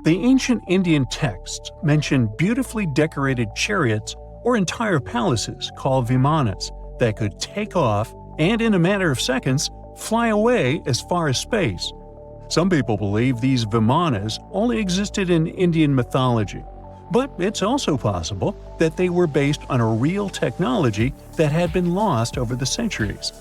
The ancient Indian texts mention beautifully decorated chariots or entire palaces called vimanas that could take off and, in a matter of seconds, fly away as far as space. Some people believe these vimanas only existed in Indian mythology, but it's also possible that they were based on a real technology that had been lost over the centuries.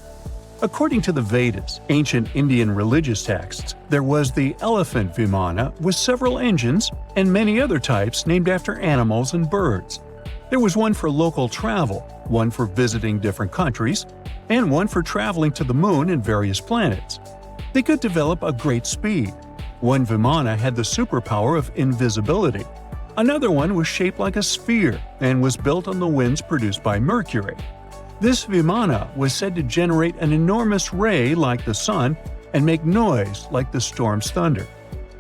According to the Vedas, ancient Indian religious texts, there was the elephant vimana with several engines and many other types named after animals and birds. There was one for local travel, one for visiting different countries, and one for traveling to the moon and various planets. They could develop a great speed. One vimana had the superpower of invisibility. Another one was shaped like a sphere and was built on the winds produced by Mercury. This vimana was said to generate an enormous ray like the sun and make noise like the storm's thunder.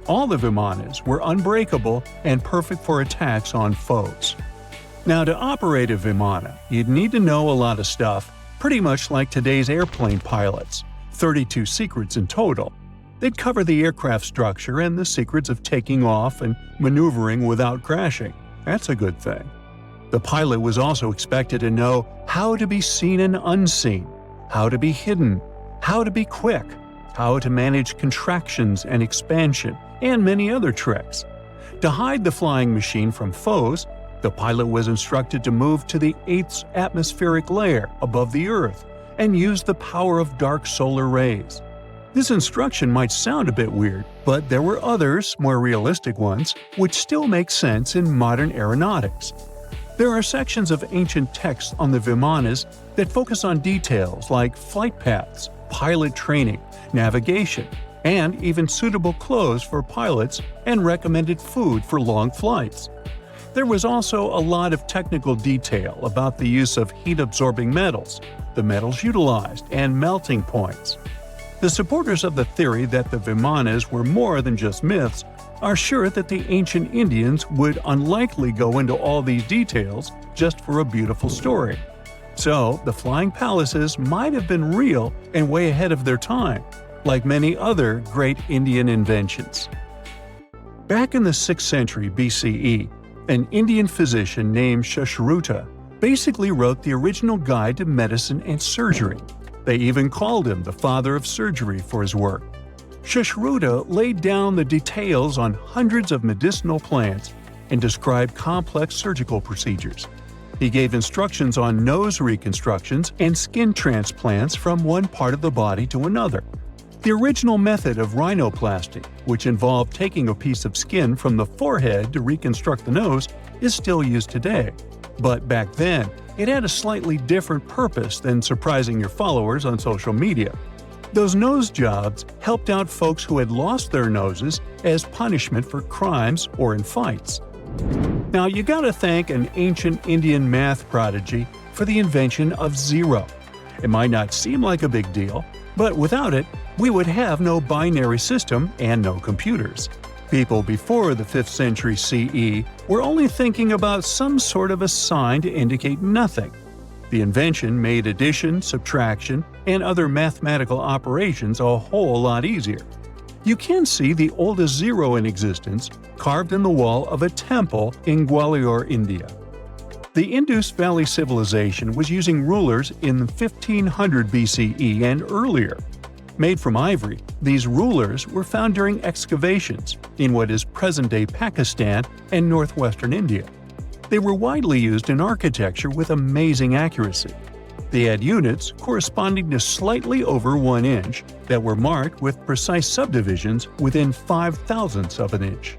All the vimanas were unbreakable and perfect for attacks on foes. Now, to operate a vimana, you'd need to know a lot of stuff, pretty much like today's airplane pilots, 32 secrets in total. They'd cover the aircraft structure and the secrets of taking off and maneuvering without crashing. That's a good thing. The pilot was also expected to know how to be seen and unseen, how to be hidden, how to be quick, how to manage contractions and expansion, and many other tricks. To hide the flying machine from foes, the pilot was instructed to move to the 8th atmospheric layer above the Earth and use the power of dark solar rays. This instruction might sound a bit weird, but there were others, more realistic ones, which still make sense in modern aeronautics. There are sections of ancient texts on the vimanas that focus on details like flight paths, pilot training, navigation, and even suitable clothes for pilots and recommended food for long flights. There was also a lot of technical detail about the use of heat-absorbing metals, the metals utilized, and melting points. The supporters of the theory that the vimanas were more than just myths are sure that the ancient Indians would unlikely go into all these details just for a beautiful story. So, the flying palaces might have been real and way ahead of their time, like many other great Indian inventions. Back in the 6th century BCE, an Indian physician named Sushruta basically wrote the original guide to medicine and surgery. They even called him the father of surgery for his work. Sushruta laid down the details on hundreds of medicinal plants and described complex surgical procedures. He gave instructions on nose reconstructions and skin transplants from one part of the body to another. The original method of rhinoplasty, which involved taking a piece of skin from the forehead to reconstruct the nose, is still used today. But back then, it had a slightly different purpose than surprising your followers on social media. Those nose jobs helped out folks who had lost their noses as punishment for crimes or in fights. Now, you gotta thank an ancient Indian math prodigy for the invention of zero. It might not seem like a big deal, but without it, we would have no binary system and no computers. People before the 5th century CE were only thinking about some sort of a sign to indicate nothing. The invention made addition, subtraction, and other mathematical operations a whole lot easier. You can see the oldest zero in existence carved in the wall of a temple in Gwalior, India. The Indus Valley Civilization was using rulers in 1500 BCE and earlier. Made from ivory, these rulers were found during excavations in what is present-day Pakistan and northwestern India. They were widely used in architecture with amazing accuracy. They had units corresponding to slightly over 1 inch that were marked with precise subdivisions within 5/1000ths of an inch.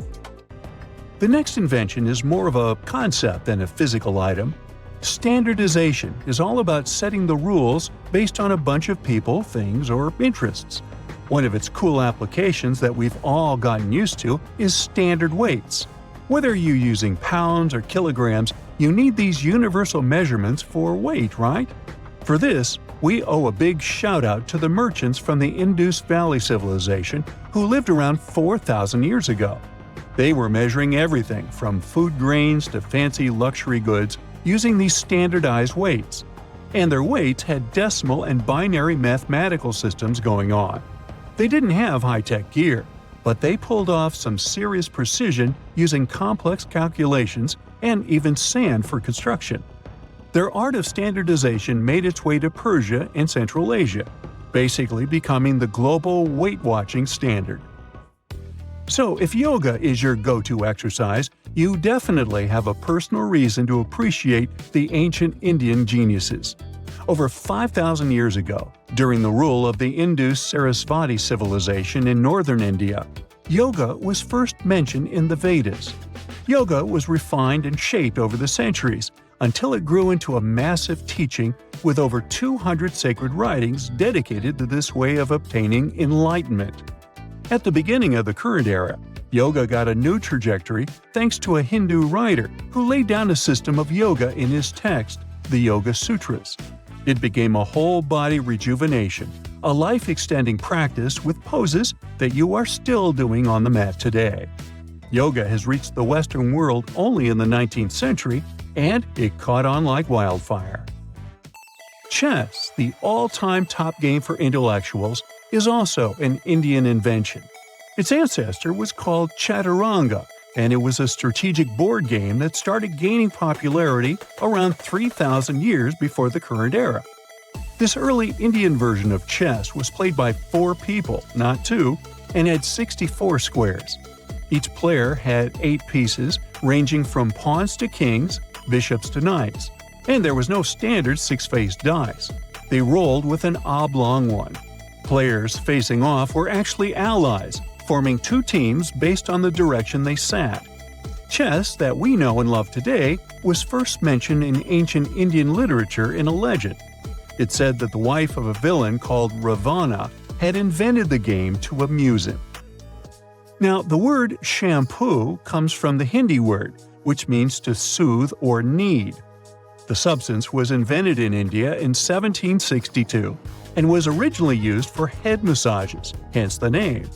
The next invention is more of a concept than a physical item. Standardization is all about setting the rules based on a bunch of people, things, or interests. One of its cool applications that we've all gotten used to is standard weights. Whether you're using pounds or kilograms, you need these universal measurements for weight, right? For this, we owe a big shout-out to the merchants from the Indus Valley Civilization who lived around 4,000 years ago. They were measuring everything from food grains to fancy luxury goods using these standardized weights. And their weights had decimal and binary mathematical systems going on. They didn't have high-tech gear. but they pulled off some serious precision using complex calculations and even sand for construction. Their art of standardization made its way to Persia and Central Asia, basically becoming the global weight-watching standard. So if yoga is your go-to exercise, you definitely have a personal reason to appreciate the ancient Indian geniuses. Over 5,000 years ago, during the rule of the Indus-Sarasvati civilization in northern India, yoga was first mentioned in the Vedas. Yoga was refined and shaped over the centuries until it grew into a massive teaching with over 200 sacred writings dedicated to this way of obtaining enlightenment. At the beginning of the current era, yoga got a new trajectory thanks to a Hindu writer who laid down a system of yoga in his text, the Yoga Sutras. It became a whole-body rejuvenation, a life-extending practice with poses that you are still doing on the mat today. Yoga has reached the Western world only in the 19th century, and it caught on like wildfire. Chess, the all-time top game for intellectuals, is also an Indian invention. Its ancestor was called Chaturanga, and it was a strategic board game that started gaining popularity around 3,000 years before the current era. This early Indian version of chess was played by 4 people, not 2, and had 64 squares. Each player had 8 pieces, ranging from pawns to kings, bishops to knights, and there was no standard 6-faced dice. They rolled with an oblong one. Players facing off were actually allies, forming 2 teams based on the direction they sat. Chess, that we know and love today, was first mentioned in ancient Indian literature in a legend. It said that the wife of a villain called Ravana had invented the game to amuse him. Now, the word shampoo comes from the Hindi word, which means to soothe or knead. The substance was invented in India in 1762 and was originally used for head massages, hence the name.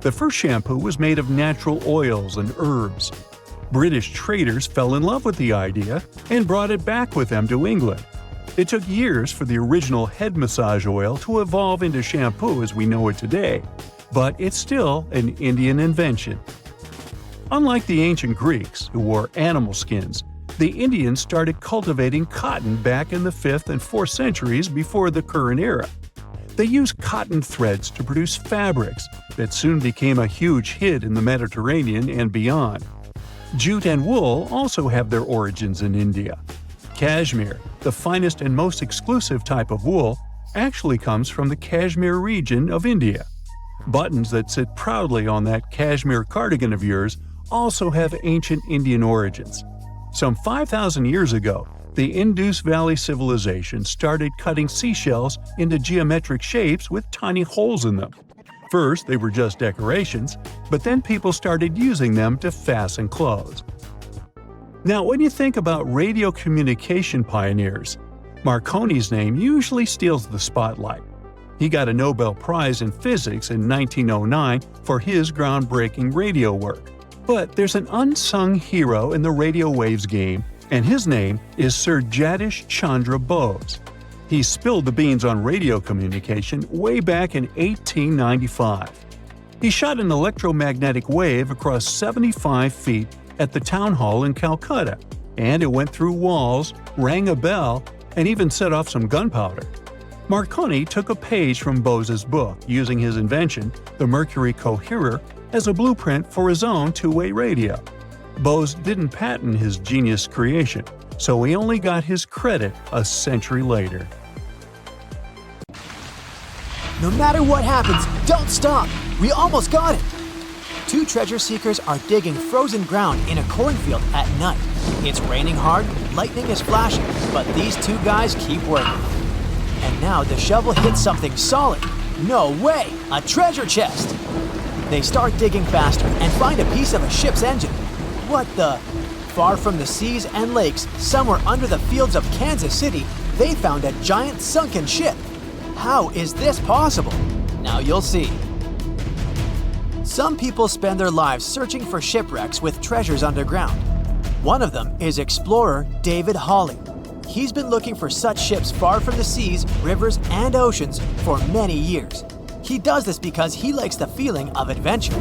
The first shampoo was made of natural oils and herbs. British traders fell in love with the idea and brought it back with them to England. It took years for the original head massage oil to evolve into shampoo as we know it today, but it's still an Indian invention. Unlike the ancient Greeks, who wore animal skins, the Indians started cultivating cotton back in the 5th and 4th centuries before the current era. They used cotton threads to produce fabrics that soon became a huge hit in the Mediterranean and beyond. Jute and wool also have their origins in India. Cashmere, the finest and most exclusive type of wool, actually comes from the Kashmir region of India. Buttons that sit proudly on that cashmere cardigan of yours also have ancient Indian origins. Some 5,000 years ago, the Indus Valley civilization started cutting seashells into geometric shapes with tiny holes in them. First, they were just decorations, but then people started using them to fasten clothes. Now, when you think about radio communication pioneers, Marconi's name usually steals the spotlight. He got a Nobel Prize in Physics in 1909 for his groundbreaking radio work. But there's an unsung hero in the radio waves game, and his name is Sir Jagdish Chandra Bose. He spilled the beans on radio communication way back in 1895. He shot an electromagnetic wave across 75 feet at the town hall in Calcutta, and it went through walls, rang a bell, and even set off some gunpowder. Marconi took a page from Bose's book, using his invention, the Mercury Coherer, as a blueprint for his own two-way radio. Bose didn't patent his genius creation, so he only got his credit a century later. No matter what happens, don't stop! We almost got it! 2 treasure seekers are digging frozen ground in a cornfield at night. It's raining hard, lightning is flashing, but these 2 guys keep working. And now the shovel hits something solid. No way! A treasure chest! They start digging faster and find a piece of a ship's engine. What the? Far from the seas and lakes, somewhere under the fields of Kansas City, they found a giant sunken ship. How is this possible? Now you'll see. Some people spend their lives searching for shipwrecks with treasures underground. One of them is explorer David Hawley. He's been looking for such ships far from the seas, rivers, and oceans for many years. He does this because he likes the feeling of adventure.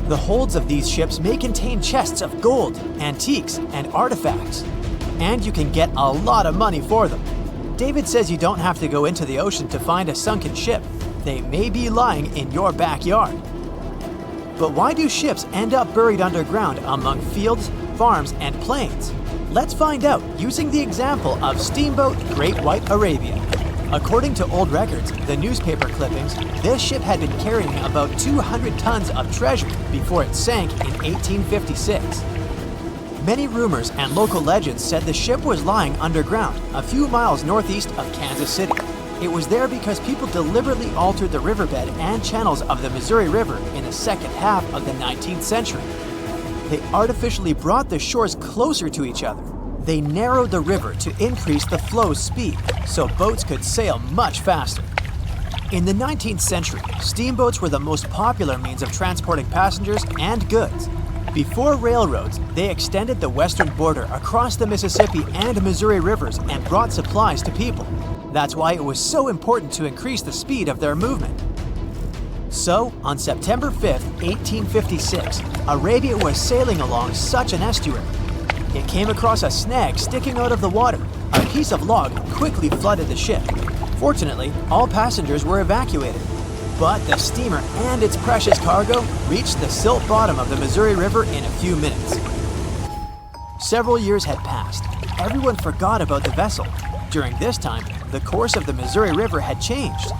The holds of these ships may contain chests of gold, antiques, and artifacts, and you can get a lot of money for them. David says you don't have to go into the ocean to find a sunken ship. They may be lying in your backyard. But why do ships end up buried underground among fields, farms, and plains? Let's find out using the example of steamboat Great White Arabia. According to old records, the newspaper clippings, this ship had been carrying about 200 tons of treasure before it sank in 1856. Many rumors and local legends said the ship was lying underground a few miles northeast of Kansas City. It was there because people deliberately altered the riverbed and channels of the Missouri River in the second half of the 19th century. They artificially brought the shores closer to each other. They narrowed the river to increase the flow's speed so boats could sail much faster. In the 19th century, steamboats were the most popular means of transporting passengers and goods. Before railroads, they extended the western border across the Mississippi and Missouri rivers and brought supplies to people. That's why it was so important to increase the speed of their movement. So, on September 5, 1856, Arabia was sailing along such an estuary. It came across a snag sticking out of the water. A piece of log quickly flooded the ship. Fortunately, all passengers were evacuated. But the steamer and its precious cargo reached the silt bottom of the Missouri River in a few minutes. Several years had passed. Everyone forgot about the vessel. During this time, the course of the Missouri River had changed.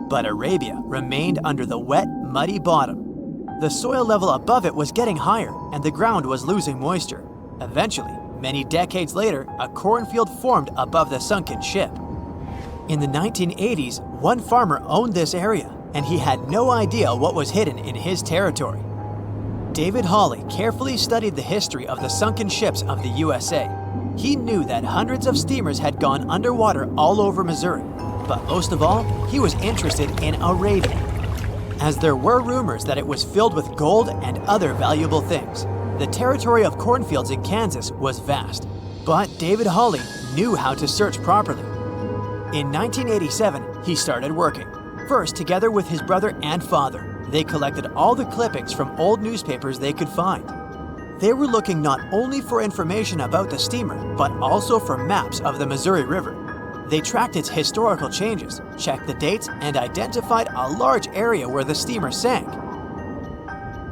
But Arabia remained under the wet, muddy bottom. The soil level above it was getting higher, and the ground was losing moisture. Eventually, many decades later, a cornfield formed above the sunken ship. In the 1980s, one farmer owned this area, and he had no idea what was hidden in his territory. David Hawley carefully studied the history of the sunken ships of the USA. He knew that hundreds of steamers had gone underwater all over Missouri, but most of all, he was interested in Arabia, as there were rumors that it was filled with gold and other valuable things. The territory of cornfields in Kansas was vast, but David Hawley knew how to search properly. In 1987, he started working. First, together with his brother and father, they collected all the clippings from old newspapers they could find. They were looking not only for information about the steamer, but also for maps of the Missouri River. They tracked its historical changes, checked the dates, and identified a large area where the steamer sank.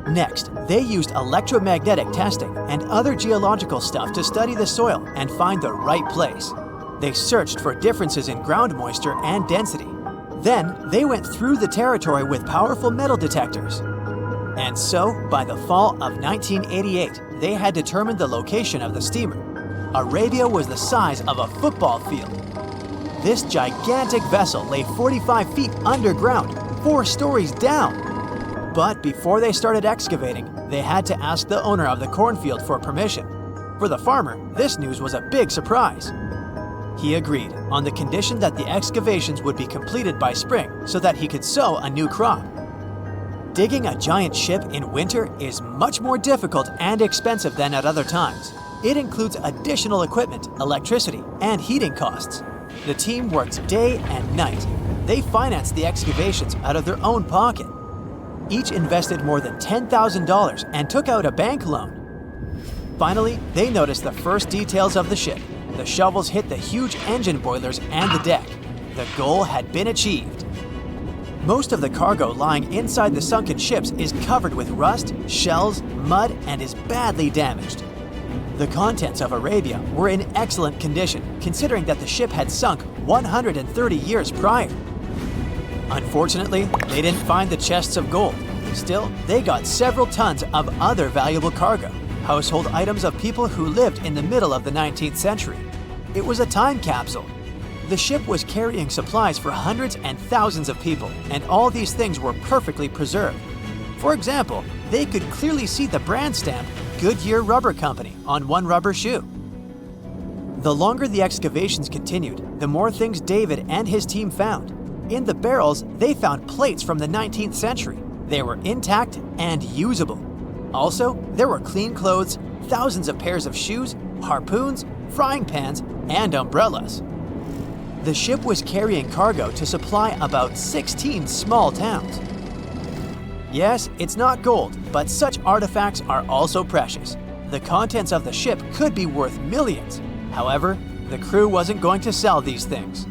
Next, they used electromagnetic testing and other geological stuff to study the soil and find the right place. They searched for differences in ground moisture and density. Then, they went through the territory with powerful metal detectors. And so, by the fall of 1988, they had determined the location of the steamer. Arabia was the size of a football field. This gigantic vessel lay 45 feet underground, 4 stories down. But before they started excavating, they had to ask the owner of the cornfield for permission. For the farmer, this news was a big surprise. He agreed, on the condition that the excavations would be completed by spring so that he could sow a new crop. Digging a giant ship in winter is much more difficult and expensive than at other times. It includes additional equipment, electricity, and heating costs. The team worked day and night. They financed the excavations out of their own pocket. Each invested more than $10,000 and took out a bank loan. Finally, they noticed the first details of the ship. The shovels hit the huge engine boilers and the deck. The goal had been achieved. Most of the cargo lying inside the sunken ships is covered with rust, shells, mud, and is badly damaged. The contents of Arabia were in excellent condition, considering that the ship had sunk 130 years prior. Unfortunately, they didn't find the chests of gold. Still, they got several tons of other valuable cargo, household items of people who lived in the middle of the 19th century. It was a time capsule. The ship was carrying supplies for hundreds and thousands of people, and all these things were perfectly preserved. For example, they could clearly see the brand stamp Goodyear Rubber Company on one rubber shoe. The longer the excavations continued, the more things David and his team found. In the barrels, they found plates from the 19th century. They were intact and usable. Also, there were clean clothes, thousands of pairs of shoes, harpoons, frying pans, and umbrellas. The ship was carrying cargo to supply about 16 small towns. Yes, it's not gold, but such artifacts are also precious. The contents of the ship could be worth millions. However, the crew wasn't going to sell these things.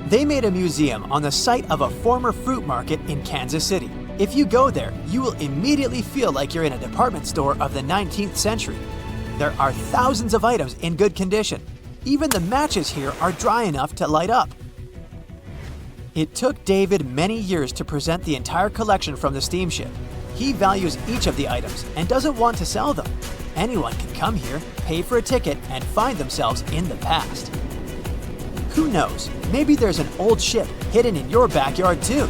They made a museum on the site of a former fruit market in Kansas City. If you go there, you will immediately feel like you're in a department store of the 19th century. There are thousands of items in good condition. Even the matches here are dry enough to light up. It took David many years to present the entire collection from the steamship. He values each of the items and doesn't want to sell them. Anyone can come here, pay for a ticket, and find themselves in the past. Who knows, maybe there's an old ship hidden in your backyard too.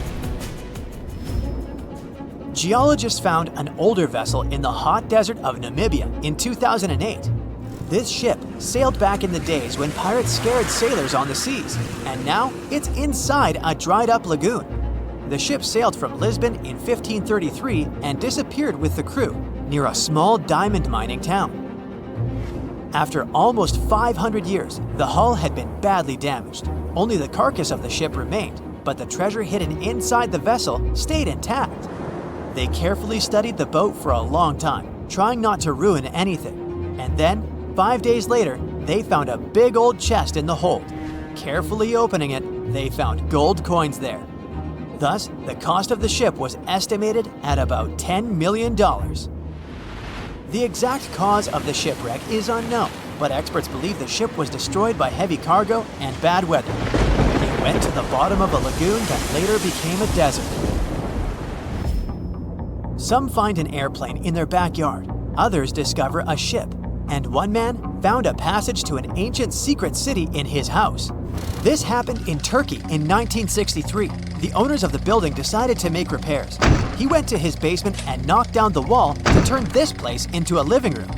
Geologists found an older vessel in the hot desert of Namibia in 2008. This ship sailed back in the days when pirates scared sailors on the seas, and now it's inside a dried-up lagoon. The ship sailed from Lisbon in 1533 and disappeared with the crew near a small diamond mining town. After almost 500 years, the hull had been badly damaged. Only the carcass of the ship remained, but the treasure hidden inside the vessel stayed intact. They carefully studied the boat for a long time, trying not to ruin anything. And then, 5 days later, they found a big old chest in the hold. Carefully opening it, they found gold coins there. Thus, the cost of the ship was estimated at about $10 million. The exact cause of the shipwreck is unknown, but experts believe the ship was destroyed by heavy cargo and bad weather. It went to the bottom of a lagoon that later became a desert. Some find an airplane in their backyard, others discover a ship, and one man found a passage to an ancient secret city in his house. This happened in Turkey in 1963. The owners of the building decided to make repairs. He went to his basement and knocked down the wall to turn this place into a living room.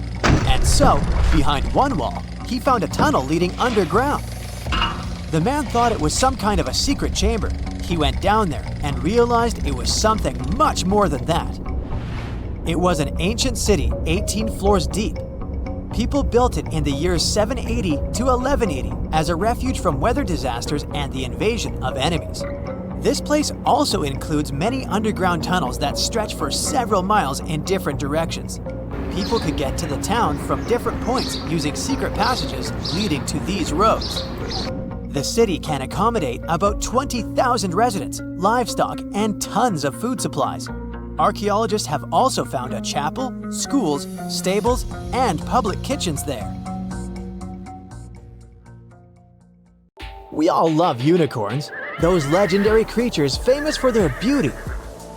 And so, behind one wall, he found a tunnel leading underground. The man thought it was some kind of a secret chamber. He went down there and realized it was something much more than that. It was an ancient city 18 floors deep. People built it in the years 780 to 1180 as a refuge from weather disasters and the invasion of enemies. This place also includes many underground tunnels that stretch for several miles in different directions. People could get to the town from different points using secret passages leading to these roads. The city can accommodate about 20,000 residents, livestock, and tons of food supplies. Archaeologists have also found a chapel, schools, stables, and public kitchens there. We all love unicorns, those legendary creatures famous for their beauty.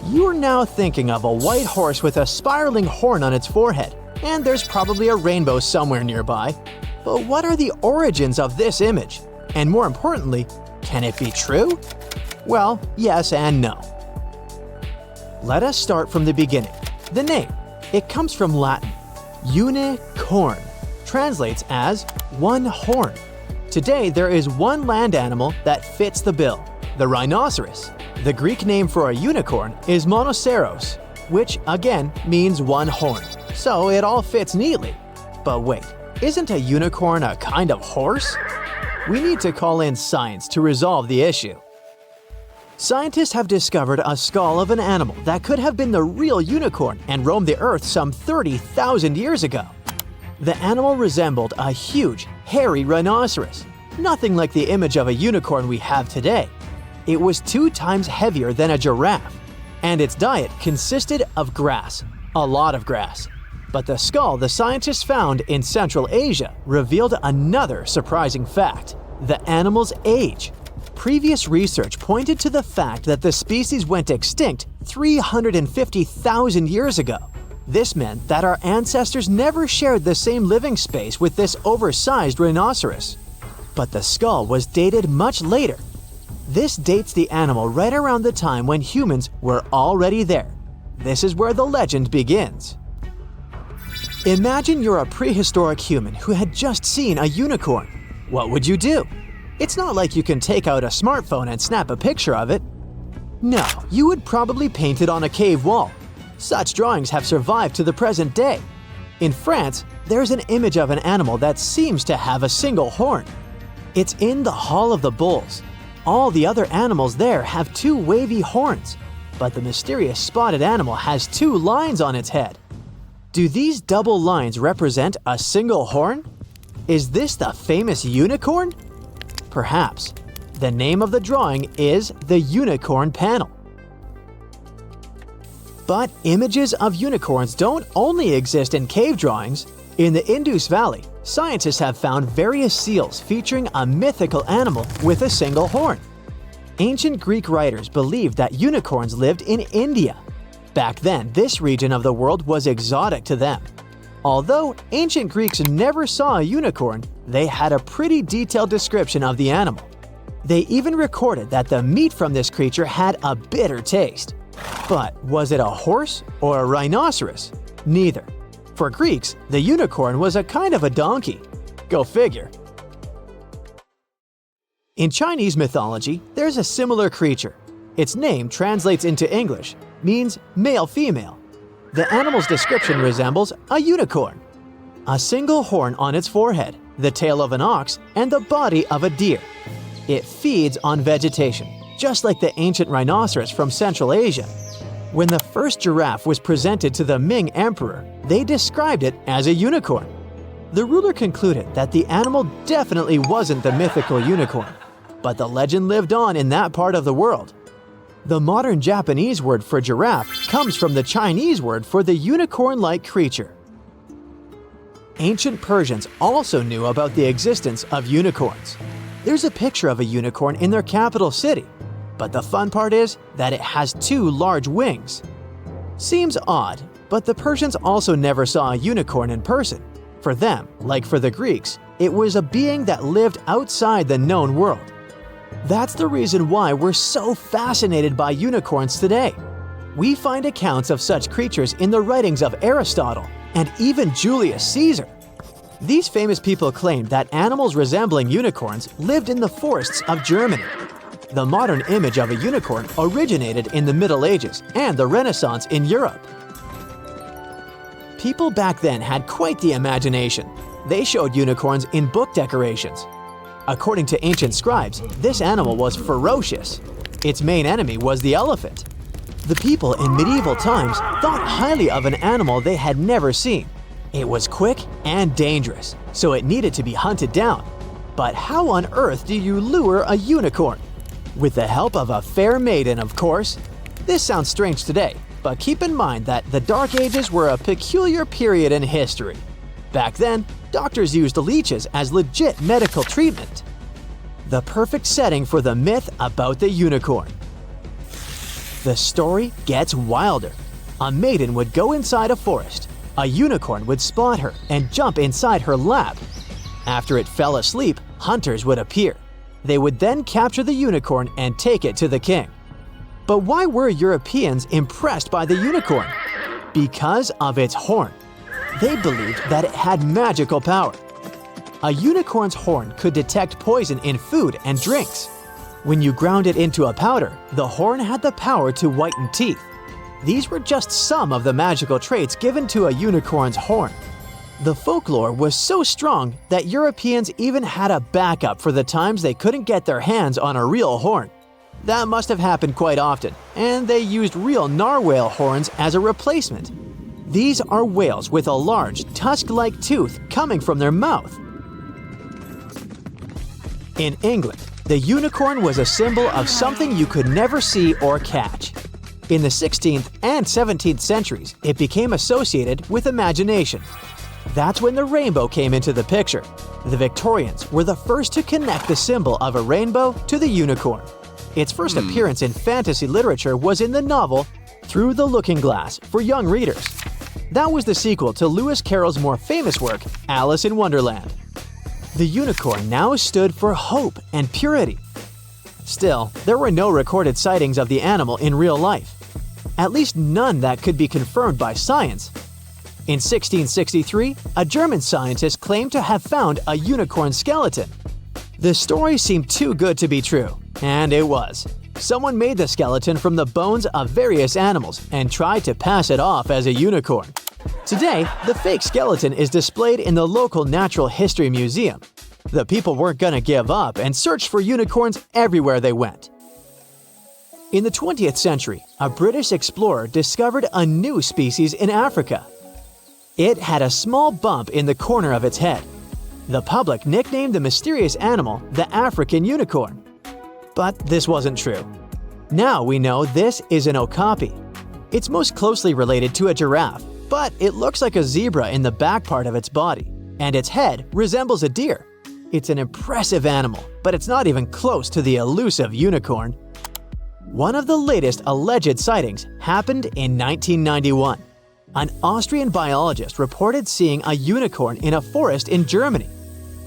You're now thinking of a white horse with a spiraling horn on its forehead, and there's probably a rainbow somewhere nearby. But what are the origins of this image? And more importantly, can it be true? Well, yes and no. Let us start from the beginning. The name. It comes from Latin. Unicorn translates as one horn. Today, there is one land animal that fits the bill, the rhinoceros. The Greek name for a unicorn is monoceros, which again means one horn. So it all fits neatly. But wait, isn't a unicorn a kind of horse? We need to call in science to resolve the issue. Scientists have discovered a skull of an animal that could have been the real unicorn and roamed the earth some 30,000 years ago. The animal resembled a huge, hairy rhinoceros, nothing like the image of a unicorn we have today. It was 2 times heavier than a giraffe, and its diet consisted of grass, a lot of grass. But the skull the scientists found in Central Asia revealed another surprising fact: the animal's age. Previous research pointed to the fact that the species went extinct 350,000 years ago. This meant that our ancestors never shared the same living space with this oversized rhinoceros. But the skull was dated much later. This dates the animal right around the time when humans were already there. This is where the legend begins. Imagine you're a prehistoric human who had just seen a unicorn. What would you do? It's not like you can take out a smartphone and snap a picture of it. No, you would probably paint it on a cave wall. Such drawings have survived to the present day. In France, there's an image of an animal that seems to have a single horn. It's in the Hall of the Bulls. All the other animals there have two wavy horns, but the mysterious spotted animal has two lines on its head. Do these double lines represent a single horn? Is this the famous unicorn? Perhaps. The name of the drawing is the Unicorn Panel. But images of unicorns don't only exist in cave drawings. In the Indus Valley, scientists have found various seals featuring a mythical animal with a single horn. Ancient Greek writers believed that unicorns lived in India. Back then, this region of the world was exotic to them. Although ancient Greeks never saw a unicorn, they had a pretty detailed description of the animal. They even recorded that the meat from this creature had a bitter taste. But was it a horse or a rhinoceros? Neither. For Greeks, the unicorn was a kind of a donkey. Go figure. In Chinese mythology, there's a similar creature. Its name translates into English, means male-female. The animal's description resembles a unicorn. A single horn on its forehead, the tail of an ox, and the body of a deer. It feeds on vegetation, just like the ancient rhinoceros from Central Asia. When the first giraffe was presented to the Ming Emperor, they described it as a unicorn. The ruler concluded that the animal definitely wasn't the mythical unicorn, but the legend lived on in that part of the world. The modern Japanese word for giraffe comes from the Chinese word for the unicorn-like creature. Ancient Persians also knew about the existence of unicorns. There's a picture of a unicorn in their capital city, but the fun part is that it has two large wings. Seems odd, but the Persians also never saw a unicorn in person. For them, like for the Greeks, it was a being that lived outside the known world. That's the reason why we're so fascinated by unicorns today. We find accounts of such creatures in the writings of Aristotle and even Julius Caesar. These famous people claimed that animals resembling unicorns lived in the forests of Germany. The modern image of a unicorn originated in the Middle Ages and the Renaissance in Europe. People back then had quite the imagination. They showed unicorns in book decorations. According to ancient scribes, this animal was ferocious. Its main enemy was the elephant. The people in medieval times thought highly of an animal they had never seen. It was quick and dangerous, so it needed to be hunted down. But how on earth do you lure a unicorn? With the help of a fair maiden, of course. This sounds strange today, but keep in mind that the Dark Ages were a peculiar period in history. Back then, doctors used leeches as legit medical treatment. The perfect setting for the myth about the unicorn. The story gets wilder. A maiden would go inside a forest. A unicorn would spot her and jump inside her lap. After it fell asleep, hunters would appear. They would then capture the unicorn and take it to the king. But why were Europeans impressed by the unicorn? Because of its horn. They believed that it had magical power. A unicorn's horn could detect poison in food and drinks. When you ground it into a powder, the horn had the power to whiten teeth. These were just some of the magical traits given to a unicorn's horn. The folklore was so strong that Europeans even had a backup for the times they couldn't get their hands on a real horn. That must have happened quite often, and they used real narwhal horns as a replacement. These are whales with a large, tusk-like tooth coming from their mouth. In England, the unicorn was a symbol of something you could never see or catch. In the 16th and 17th centuries, it became associated with imagination. That's when the rainbow came into the picture. The Victorians were the first to connect the symbol of a rainbow to the unicorn. Its first appearance in fantasy literature was in the novel Through the Looking Glass for young readers. That was the sequel to Lewis Carroll's more famous work, Alice in Wonderland. The unicorn now stood for hope and purity. Still, there were no recorded sightings of the animal in real life. At least none that could be confirmed by science. In 1663, a German scientist claimed to have found a unicorn skeleton. The story seemed too good to be true, and it was. Someone made the skeleton from the bones of various animals and tried to pass it off as a unicorn. Today, the fake skeleton is displayed in the local Natural History Museum. The people weren't gonna give up and searched for unicorns everywhere they went. In the 20th century, a British explorer discovered a new species in Africa. It had a small bump in the corner of its head. The public nicknamed the mysterious animal the African unicorn. But this wasn't true. Now we know this is an okapi. It's most closely related to a giraffe, but it looks like a zebra in the back part of its body, and its head resembles a deer. It's an impressive animal, but it's not even close to the elusive unicorn. One of the latest alleged sightings happened in 1991. An Austrian biologist reported seeing a unicorn in a forest in Germany.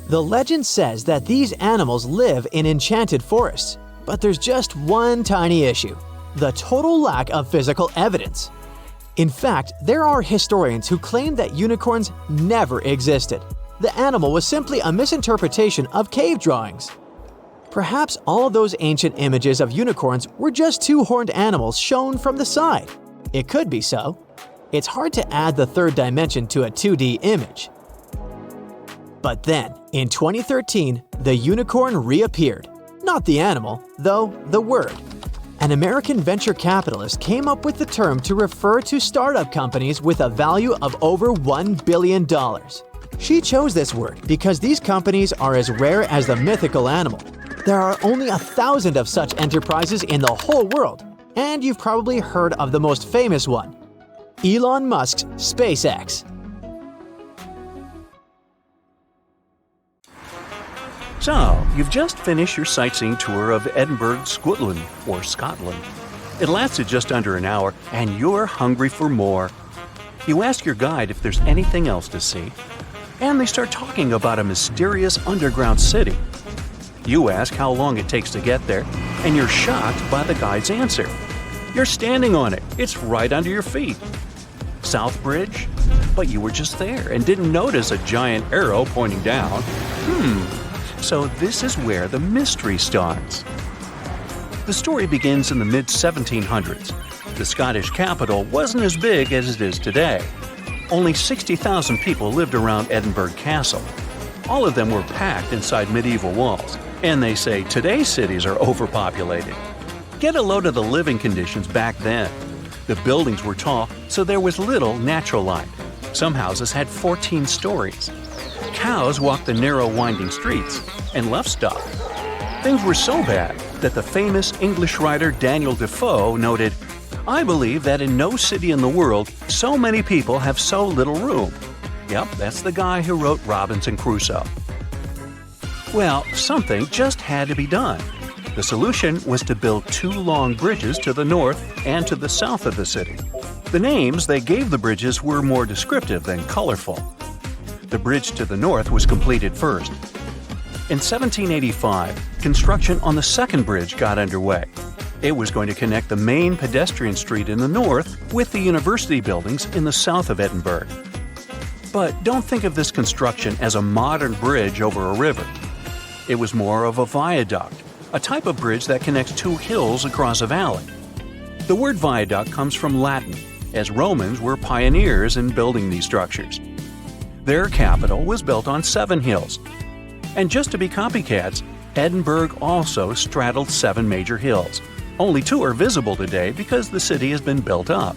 The legend says that these animals live in enchanted forests, but there's just one tiny issue: the total lack of physical evidence. In fact, there are historians who claim that unicorns never existed. The animal was simply a misinterpretation of cave drawings. Perhaps all those ancient images of unicorns were just two horned animals shown from the side. It could be so. It's hard to add the third dimension to a 2D image. But then, in 2013, the unicorn reappeared. Not the animal, though the word. An American venture capitalist came up with the term to refer to startup companies with a value of over $1 billion. She chose this word because these companies are as rare as the mythical animal. There are only 1,000 of such enterprises in the whole world, and you've probably heard of the most famous one: Elon Musk's SpaceX. So, you've just finished your sightseeing tour of Edinburgh, Scotland, or Scotland. It lasted just under an hour, and you're hungry for more. You ask your guide if there's anything else to see, and they start talking about a mysterious underground city. You ask how long it takes to get there, and you're shocked by the guide's answer. You're standing on it. It's right under your feet. South Bridge? But you were just there and didn't notice a giant arrow pointing down. So this is where the mystery starts. The story begins in the mid-1700s. The Scottish capital wasn't as big as it is today. Only 60,000 people lived around Edinburgh Castle. All of them were packed inside medieval walls, and they say today's cities are overpopulated. Get a load of the living conditions back then. The buildings were tall, so there was little natural light. Some houses had 14 stories. Cows walked the narrow winding streets, and livestock. Things were so bad that the famous English writer Daniel Defoe noted, "I believe that in no city in the world so many people have so little room." Yep, that's the guy who wrote Robinson Crusoe. Well, something just had to be done. The solution was to build two long bridges to the north and to the south of the city. The names they gave the bridges were more descriptive than colorful. The bridge to the north was completed first. In 1785, construction on the second bridge got underway. It was going to connect the main pedestrian street in the north with the university buildings in the south of Edinburgh. But don't think of this construction as a modern bridge over a river. It was more of a viaduct, a type of bridge that connects two hills across a valley. The word viaduct comes from Latin, as Romans were pioneers in building these structures. Their capital was built on 7 hills. And just to be copycats, Edinburgh also straddled 7 major hills. Only 2 are visible today because the city has been built up.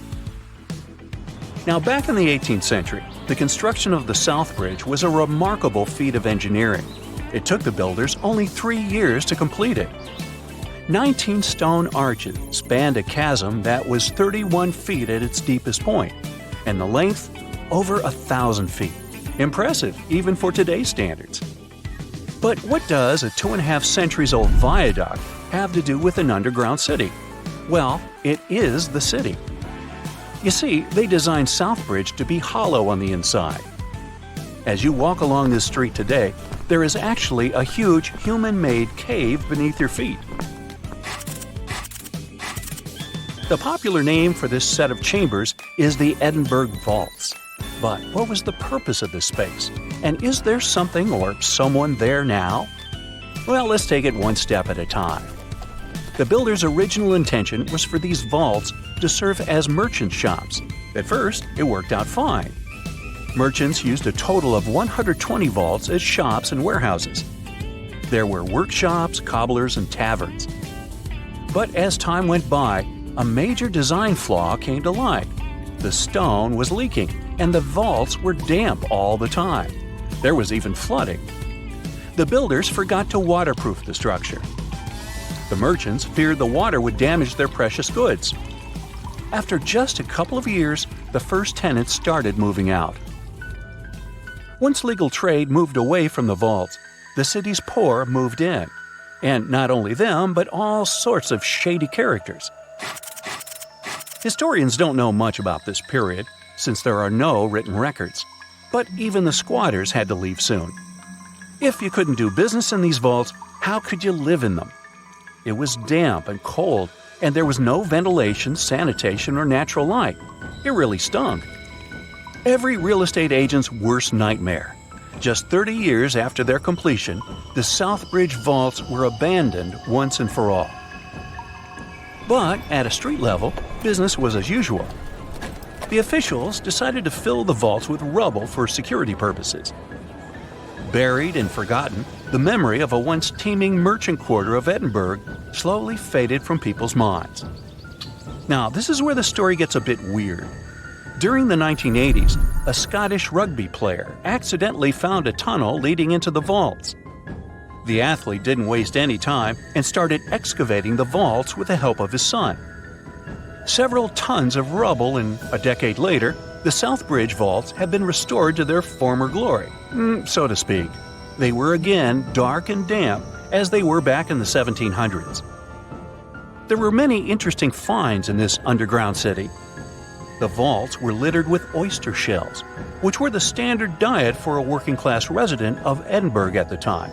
Now, back in the 18th century, the construction of the South Bridge was a remarkable feat of engineering. It took the builders only 3 years to complete it. 19 stone arches spanned a chasm that was 31 feet at its deepest point, and the length over 1,000 feet. Impressive, even for today's standards. But what does a 2.5 centuries old viaduct have to do with an underground city? Well, it is the city. You see, they designed Southbridge to be hollow on the inside. As you walk along this street today, there is actually a huge human-made cave beneath your feet. The popular name for this set of chambers is the Edinburgh Vaults. But what was the purpose of this space? And is there something or someone there now? Well, let's take it one step at a time. The builder's original intention was for these vaults to serve as merchant shops. At first, it worked out fine. Merchants used a total of 120 vaults as shops and warehouses, There were workshops, cobblers, and taverns. But as time went by, a major design flaw came to light. The stone was leaking, and the vaults were damp all the time. There was even flooding. The builders forgot to waterproof the structure. The merchants feared the water would damage their precious goods. After just a couple of years, the first tenants started moving out. Once legal trade moved away from the vaults, the city's poor moved in. And not only them, but all sorts of shady characters. Historians don't know much about this period, since there are no written records. But even the squatters had to leave soon. If you couldn't do business in these vaults, how could you live in them? It was damp and cold, and there was no ventilation, sanitation, or natural light. It really stunk. Every real estate agent's worst nightmare. Just 30 years after their completion, the South Bridge vaults were abandoned once and for all. But at a street level, business was as usual. The officials decided to fill the vaults with rubble for security purposes. Buried and forgotten, the memory of a once teeming merchant quarter of Edinburgh slowly faded from people's minds. Now, this is where the story gets a bit weird. During the 1980s, a Scottish rugby player accidentally found a tunnel leading into the vaults. The athlete didn't waste any time and started excavating the vaults with the help of his son. Several tons of rubble, and a decade later, the South Bridge vaults have been restored to their former glory, so to speak. They were again dark and damp as they were back in the 1700s. There were many interesting finds in this underground city. The vaults were littered with oyster shells, which were the standard diet for a working-class resident of Edinburgh at the time.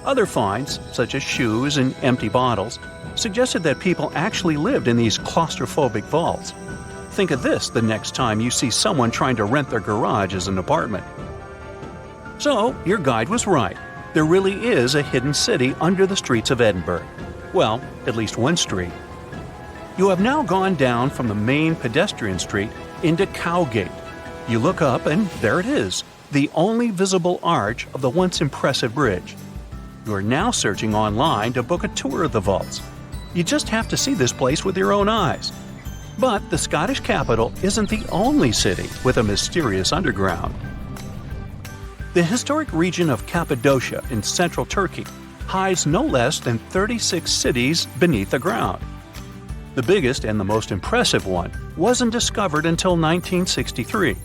Other finds, such as shoes and empty bottles, suggested that people actually lived in these claustrophobic vaults. Think of this the next time you see someone trying to rent their garage as an apartment. So, your guide was right. There really is a hidden city under the streets of Edinburgh. Well, at least one street. You have now gone down from the main pedestrian street into Cowgate. You look up and there it is, the only visible arch of the once impressive bridge. You are now searching online to book a tour of the vaults. You just have to see this place with your own eyes. But the Scottish capital isn't the only city with a mysterious underground. The historic region of Cappadocia in central Turkey hides no less than 36 cities beneath the ground. The biggest and the most impressive one wasn't discovered until 1963.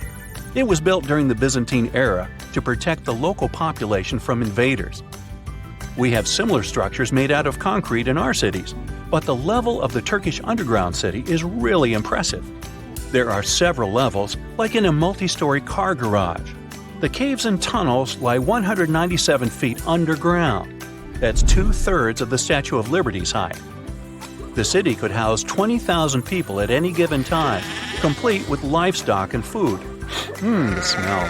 It was built during the Byzantine era to protect the local population from invaders. We have similar structures made out of concrete in our cities, but the level of the Turkish underground city is really impressive. There are several levels, like in a multi-story car garage. The caves and tunnels lie 197 feet underground. That's 2/3 of the Statue of Liberty's height. The city could house 20,000 people at any given time, complete with livestock and food. The smell.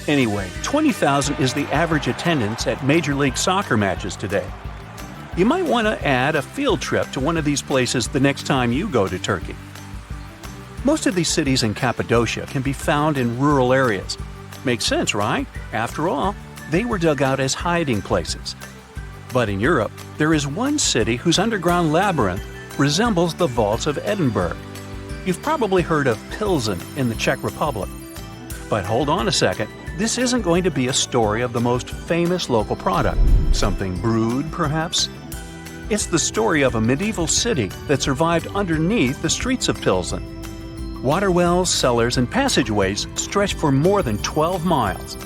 Anyway, 20,000 is the average attendance at Major League Soccer matches today. You might want to add a field trip to one of these places the next time you go to Turkey. Most of these cities in Cappadocia can be found in rural areas. Makes sense, right? After all, they were dug out as hiding places. But in Europe, there is one city whose underground labyrinth resembles the vaults of Edinburgh. You've probably heard of Pilsen in the Czech Republic. But hold on a second, this isn't going to be a story of the most famous local product. Something brewed, perhaps? It's the story of a medieval city that survived underneath the streets of Pilsen. Water wells, cellars, and passageways stretched for more than 12 miles.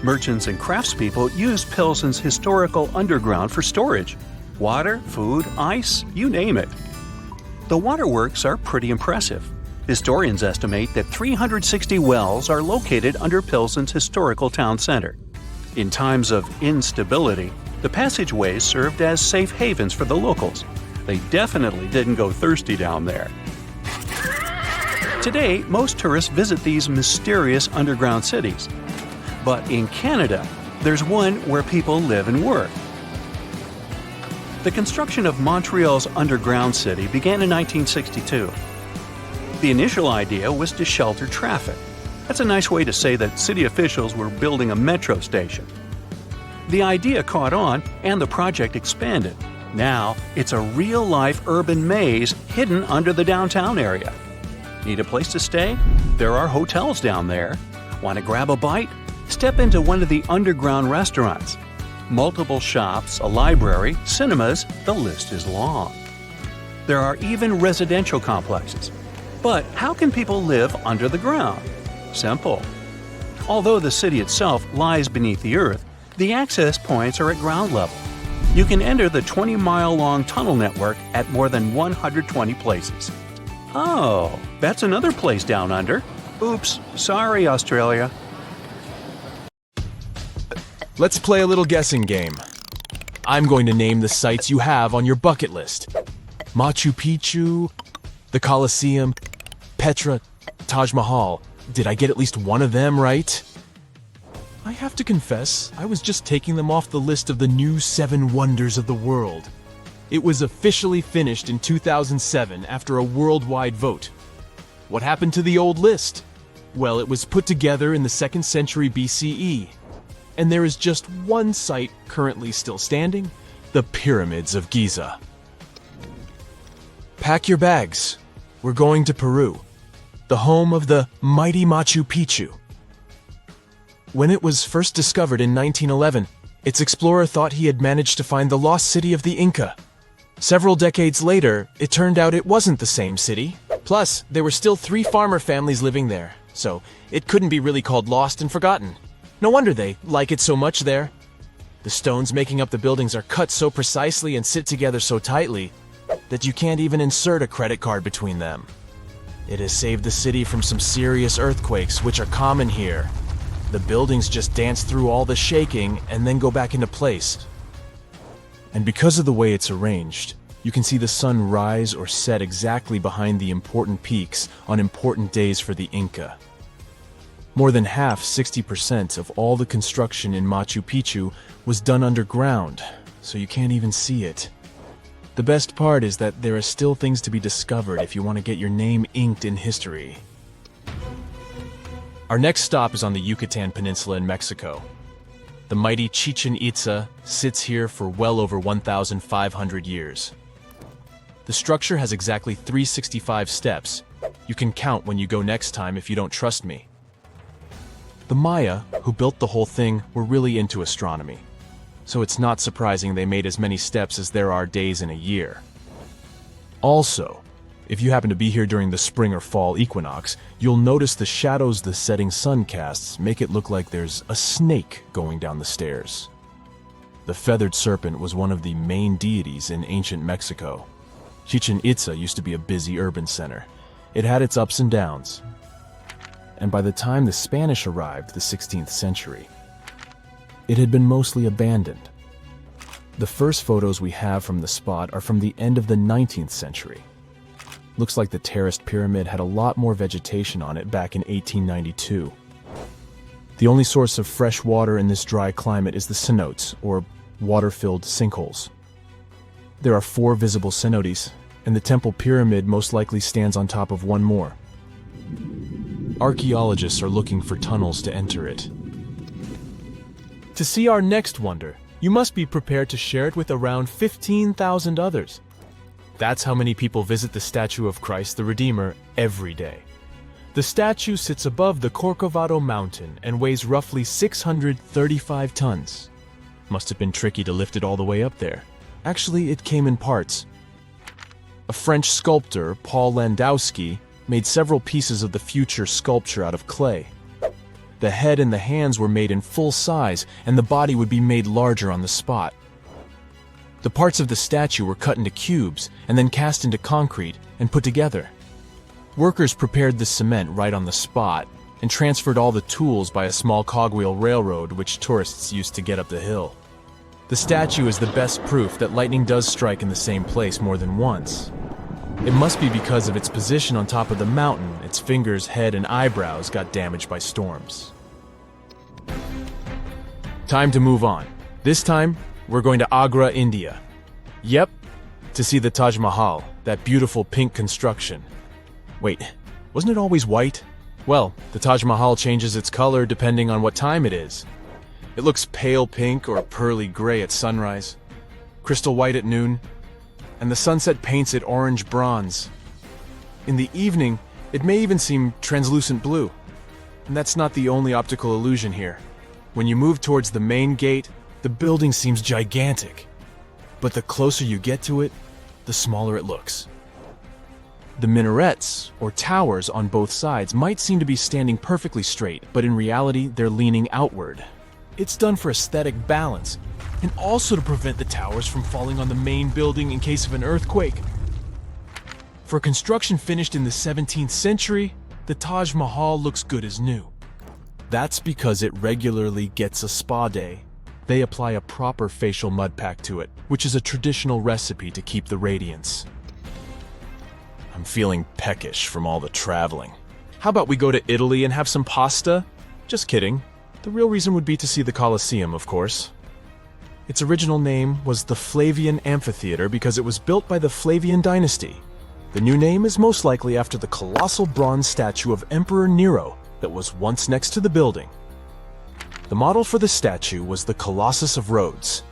Merchants and craftspeople used Pilsen's historical underground for storage. Water, food, ice, you name it. The waterworks are pretty impressive. Historians estimate that 360 wells are located under Pilsen's historical town center. In times of instability, the passageways served as safe havens for the locals. They definitely didn't go thirsty down there. Today, most tourists visit these mysterious underground cities. But in Canada, there's one where people live and work. The construction of Montreal's underground city began in 1962. The initial idea was to shelter traffic. That's a nice way to say that city officials were building a metro station. The idea caught on and the project expanded. Now, it's a real-life urban maze hidden under the downtown area. Need a place to stay? There are hotels down there. Want to grab a bite? Step into one of the underground restaurants. Multiple shops, a library, cinemas, the list is long. There are even residential complexes. But how can people live under the ground? Simple. Although the city itself lies beneath the earth, the access points are at ground level. You can enter the 20-mile-long tunnel network at more than 120 places. Oh, that's another place down under. Oops, sorry, Australia. Let's play a little guessing game. I'm going to name the sites you have on your bucket list. Machu Picchu, the Colosseum, Petra, Taj Mahal. Did I get at least one of them right? I have to confess, I was just taking them off the list of the new 7 wonders of the world. It was officially finished in 2007 after a worldwide vote. What happened to the old list? Well, it was put together in the 2nd century BCE. And there is just one site currently still standing, the Pyramids of Giza. Pack your bags. We're going to Peru, the home of the mighty Machu Picchu. When it was first discovered in 1911, its explorer thought he had managed to find the lost city of the Inca. Several decades later, it turned out it wasn't the same city. Plus, there were still 3 farmer families living there, so it couldn't be really called lost and forgotten. No wonder they like it so much there. The stones making up the buildings are cut so precisely and sit together so tightly that you can't even insert a credit card between them. It has saved the city from some serious earthquakes, which are common here. The buildings just dance through all the shaking and then go back into place. And because of the way it's arranged, you can see the sun rise or set exactly behind the important peaks on important days for the Inca. More than half, 60% of all the construction in Machu Picchu was done underground, so you can't even see it. The best part is that there are still things to be discovered if you want to get your name inked in history. Our next stop is on the Yucatan Peninsula in Mexico. The mighty Chichen Itza sits here for well over 1,500 years. The structure has exactly 365 steps. You can count when you go next time if you don't trust me. The Maya, who built the whole thing, were really into astronomy. So it's not surprising they made as many steps as there are days in a year. Also, if you happen to be here during the spring or fall equinox, you'll notice the shadows the setting sun casts make it look like there's a snake going down the stairs. The feathered serpent was one of the main deities in ancient Mexico. Chichen Itza used to be a busy urban center. It had its ups and downs. And by the time the Spanish arrived, the 16th century, it had been mostly abandoned. The first photos we have from the spot are from the end of the 19th century. Looks like the terraced pyramid had a lot more vegetation on it back in 1892. The only source of fresh water in this dry climate is the cenotes, or water-filled sinkholes. There are 4 visible cenotes, and the temple pyramid most likely stands on top of one more. Archaeologists are looking for tunnels to enter it. To see our next wonder, you must be prepared to share it with around 15,000 others. That's how many people visit the statue of Christ the Redeemer every day. The statue sits above the Corcovado mountain and weighs roughly 635 tons. Must have been tricky to lift it all the way up there. Actually, it came in parts. A French sculptor, Paul Landowski, made several pieces of the future sculpture out of clay. The head and the hands were made in full size, and the body would be made larger on the spot. The parts of the statue were cut into cubes and then cast into concrete and put together. Workers prepared the cement right on the spot and transferred all the tools by a small cogwheel railroad which tourists used to get up the hill. The statue is the best proof that lightning does strike in the same place more than once. It must be because of its position on top of the mountain, its fingers, head, and eyebrows got damaged by storms. Time to move on. This time, we're going to Agra, India. Yep, to see the Taj Mahal, that beautiful pink construction. Wait, wasn't it always white? Well, the Taj Mahal changes its color depending on what time it is. It looks pale pink or pearly gray at sunrise, crystal white at noon, and the sunset paints it orange bronze. In the evening, it may even seem translucent blue. And that's not the only optical illusion here. When you move towards the main gate, the building seems gigantic. But the closer you get to it, the smaller it looks. The minarets, or towers on both sides, might seem to be standing perfectly straight, but in reality, they're leaning outward. It's done for aesthetic balance, and also to prevent the towers from falling on the main building in case of an earthquake. For construction finished in the 17th century, the Taj Mahal looks good as new. That's because it regularly gets a spa day. They apply a proper facial mud pack to it, which is a traditional recipe to keep the radiance. I'm feeling peckish from all the traveling. How about we go to Italy and have some pasta? Just kidding. The real reason would be to see the Colosseum, of course. Its original name was the Flavian Amphitheater because it was built by the Flavian dynasty. The new name is most likely after the colossal bronze statue of Emperor Nero that was once next to the building. The model for the statue was the Colossus of Rhodes.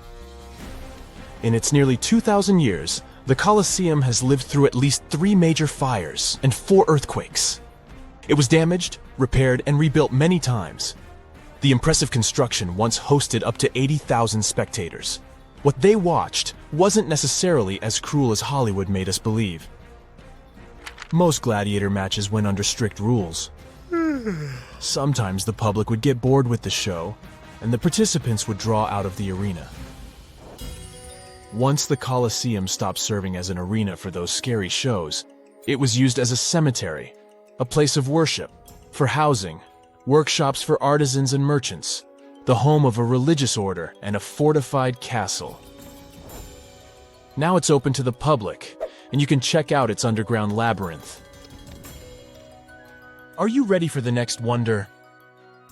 In its nearly 2,000 years, the Colosseum has lived through at least 3 major fires and 4 earthquakes. It was damaged, repaired, and rebuilt many times. The impressive construction once hosted up to 80,000 spectators. What they watched wasn't necessarily as cruel as Hollywood made us believe. Most gladiator matches went under strict rules. Sometimes the public would get bored with the show, and the participants would draw out of the arena. Once the Colosseum stopped serving as an arena for those scary shows, it was used as a cemetery, a place of worship, for housing, workshops for artisans and merchants, the home of a religious order, and a fortified castle. Now it's open to the public, and you can check out its underground labyrinth. Are you ready for the next wonder?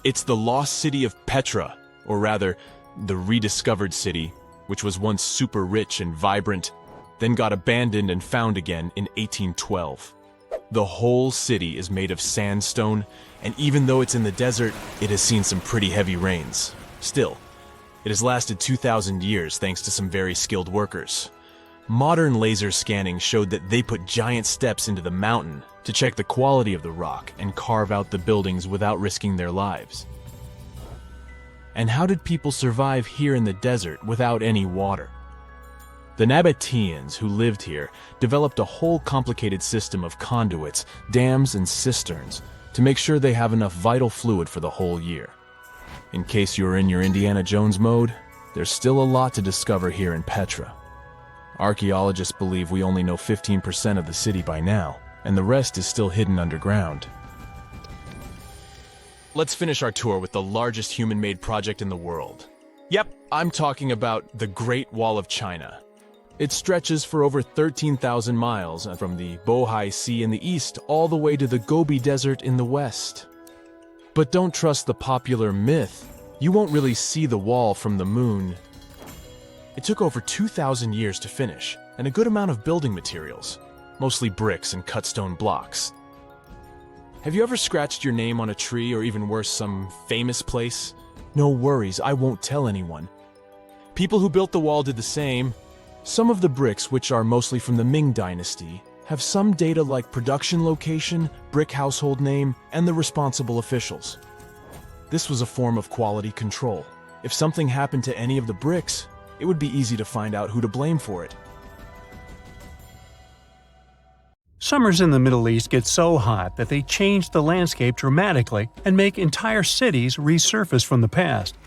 It's the lost city of Petra, or rather, the rediscovered city, which was once super rich and vibrant, then got abandoned and found again in 1812. The whole city is made of sandstone, and even though it's in the desert, it has seen some pretty heavy rains. Still, it has lasted 2,000 years thanks to some very skilled workers. Modern laser scanning showed that they put giant steps into the mountain to check the quality of the rock and carve out the buildings without risking their lives. And how did people survive here in the desert without any water? The Nabateans who lived here developed a whole complicated system of conduits, dams, and cisterns to make sure they have enough vital fluid for the whole year. In case you're in your Indiana Jones mode, there's still a lot to discover here in Petra. Archaeologists believe we only know 15% of the city by now, and the rest is still hidden underground. Let's finish our tour with the largest human-made project in the world. Yep, I'm talking about the Great Wall of China. It stretches for over 13,000 miles from the Bohai Sea in the east all the way to the Gobi Desert in the west. But don't trust the popular myth. You won't really see the wall from the moon. It took over 2,000 years to finish, and a good amount of building materials, mostly bricks and cut stone blocks. Have you ever scratched your name on a tree or even worse, some famous place? No worries, I won't tell anyone. People who built the wall did the same. Some of the bricks, which are mostly from the Ming Dynasty, have some data like production location, brick household name, and the responsible officials. This was a form of quality control. If something happened to any of the bricks, it would be easy to find out who to blame for it. Summers in the Middle East get so hot that they change the landscape dramatically and make entire cities resurface from the past.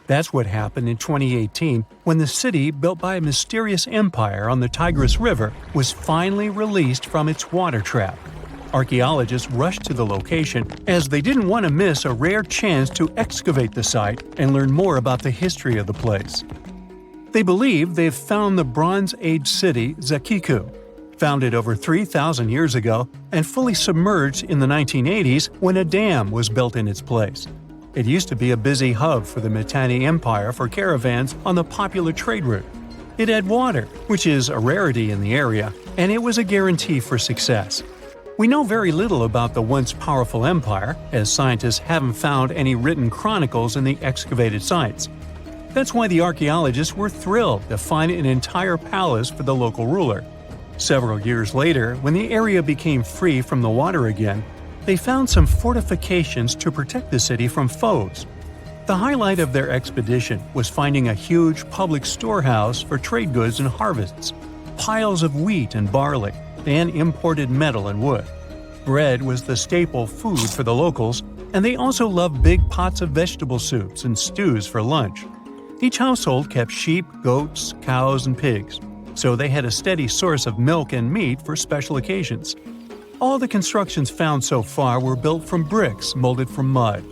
That's what happened in 2018 when the city, built by a mysterious empire on the Tigris River, was finally released from its water trap. Archaeologists rushed to the location as they didn't want to miss a rare chance to excavate the site and learn more about the history of the place. They believe they've found the Bronze Age city Zakiku, founded over 3,000 years ago and fully submerged in the 1980s when a dam was built in its place. It used to be a busy hub for the Mitanni Empire for caravans on the popular trade route. It had water, which is a rarity in the area, and it was a guarantee for success. We know very little about the once powerful empire, as scientists haven't found any written chronicles in the excavated sites. That's why the archaeologists were thrilled to find an entire palace for the local ruler. Several years later, when the area became free from the water again, they found some fortifications to protect the city from foes. The highlight of their expedition was finding a huge public storehouse for trade goods and harvests, piles of wheat and barley, and imported metal and wood. Bread was the staple food for the locals, and they also loved big pots of vegetable soups and stews for lunch. Each household kept sheep, goats, cows, and pigs, so they had a steady source of milk and meat for special occasions. All the constructions found so far were built from bricks molded from mud.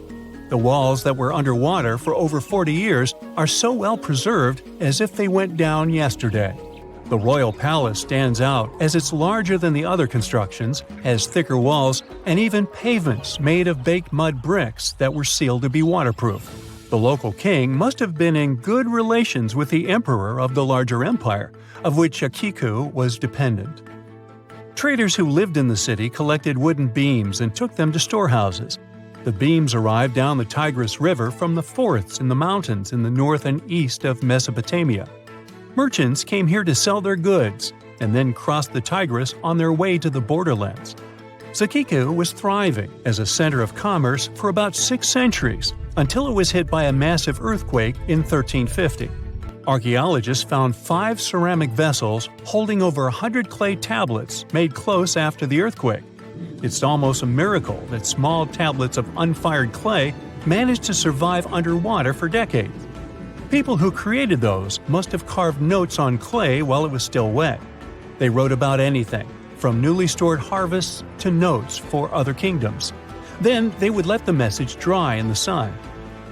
The walls that were underwater for over 40 years are so well preserved as if they went down yesterday. The royal palace stands out as it's larger than the other constructions, has thicker walls, and even pavements made of baked mud bricks that were sealed to be waterproof. The local king must have been in good relations with the emperor of the larger empire, of which Akiku was dependent. Traders who lived in the city collected wooden beams and took them to storehouses. The beams arrived down the Tigris River from the forests in the mountains in the north and east of Mesopotamia. Merchants came here to sell their goods and then crossed the Tigris on their way to the borderlands. Zakiku was thriving as a center of commerce for about 6 centuries until it was hit by a massive earthquake in 1350. Archaeologists found 5 ceramic vessels holding over 100 clay tablets made close after the earthquake. It's almost a miracle that small tablets of unfired clay managed to survive underwater for decades. People who created those must have carved notes on clay while it was still wet. They wrote about anything, from newly stored harvests to notes for other kingdoms. Then they would let the message dry in the sun.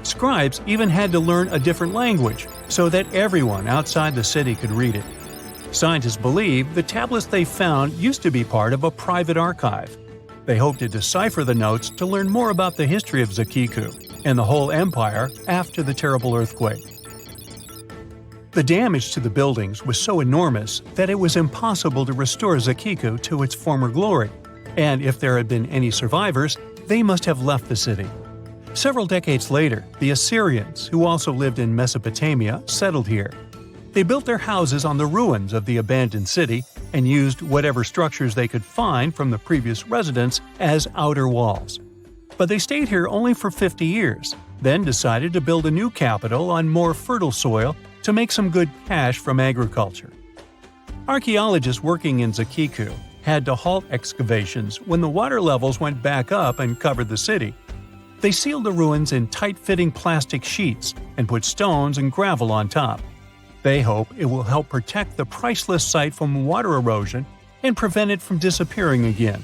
Scribes even had to learn a different language so that everyone outside the city could read it. Scientists believe the tablets they found used to be part of a private archive. They hope to decipher the notes to learn more about the history of Zakiku and the whole empire after the terrible earthquake. The damage to the buildings was so enormous that it was impossible to restore Zakiku to its former glory, and if there had been any survivors, they must have left the city. Several decades later, the Assyrians, who also lived in Mesopotamia, settled here. They built their houses on the ruins of the abandoned city and used whatever structures they could find from the previous residents as outer walls. But they stayed here only for 50 years, then decided to build a new capital on more fertile soil to make some good cash from agriculture. Archaeologists working in Zakiku had to halt excavations when the water levels went back up and covered the city. They sealed the ruins in tight-fitting plastic sheets and put stones and gravel on top. They hope it will help protect the priceless site from water erosion and prevent it from disappearing again.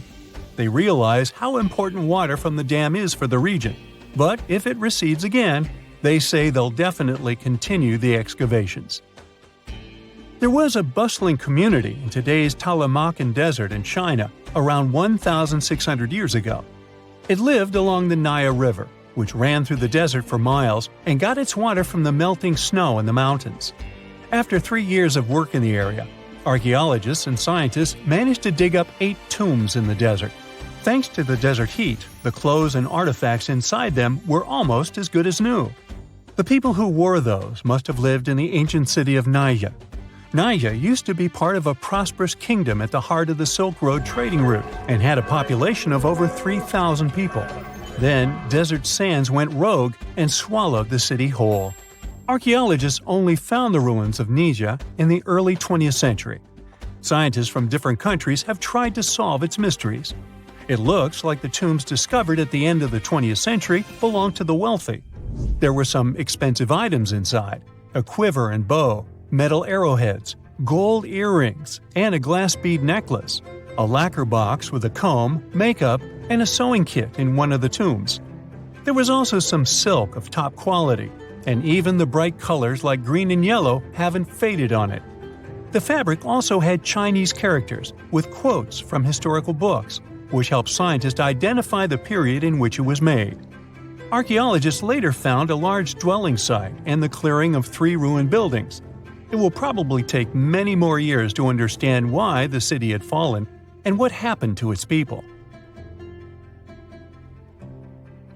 They realize how important water from the dam is for the region, but if it recedes again, they say they'll definitely continue the excavations. There was a bustling community in today's Taklamakan Desert in China around 1,600 years ago. It lived along the Nile River, which ran through the desert for miles and got its water from the melting snow in the mountains. After 3 years of work in the area, archaeologists and scientists managed to dig up 8 tombs in the desert. Thanks to the desert heat, the clothes and artifacts inside them were almost as good as new. The people who wore those must have lived in the ancient city of Naya. Naya used to be part of a prosperous kingdom at the heart of the Silk Road trading route and had a population of over 3,000 people. Then, desert sands went rogue and swallowed the city whole. Archaeologists only found the ruins of Nija in the early 20th century. Scientists from different countries have tried to solve its mysteries. It looks like the tombs discovered at the end of the 20th century belonged to the wealthy. There were some expensive items inside: a quiver and bow, metal arrowheads, gold earrings, and a glass bead necklace, a lacquer box with a comb, makeup, and a sewing kit in one of the tombs. There was also some silk of top quality, and even the bright colors like green and yellow haven't faded on it. The fabric also had Chinese characters with quotes from historical books, which helped scientists identify the period in which it was made. Archaeologists later found a large dwelling site and the clearing of 3 ruined buildings. It will probably take many more years to understand why the city had fallen and what happened to its people.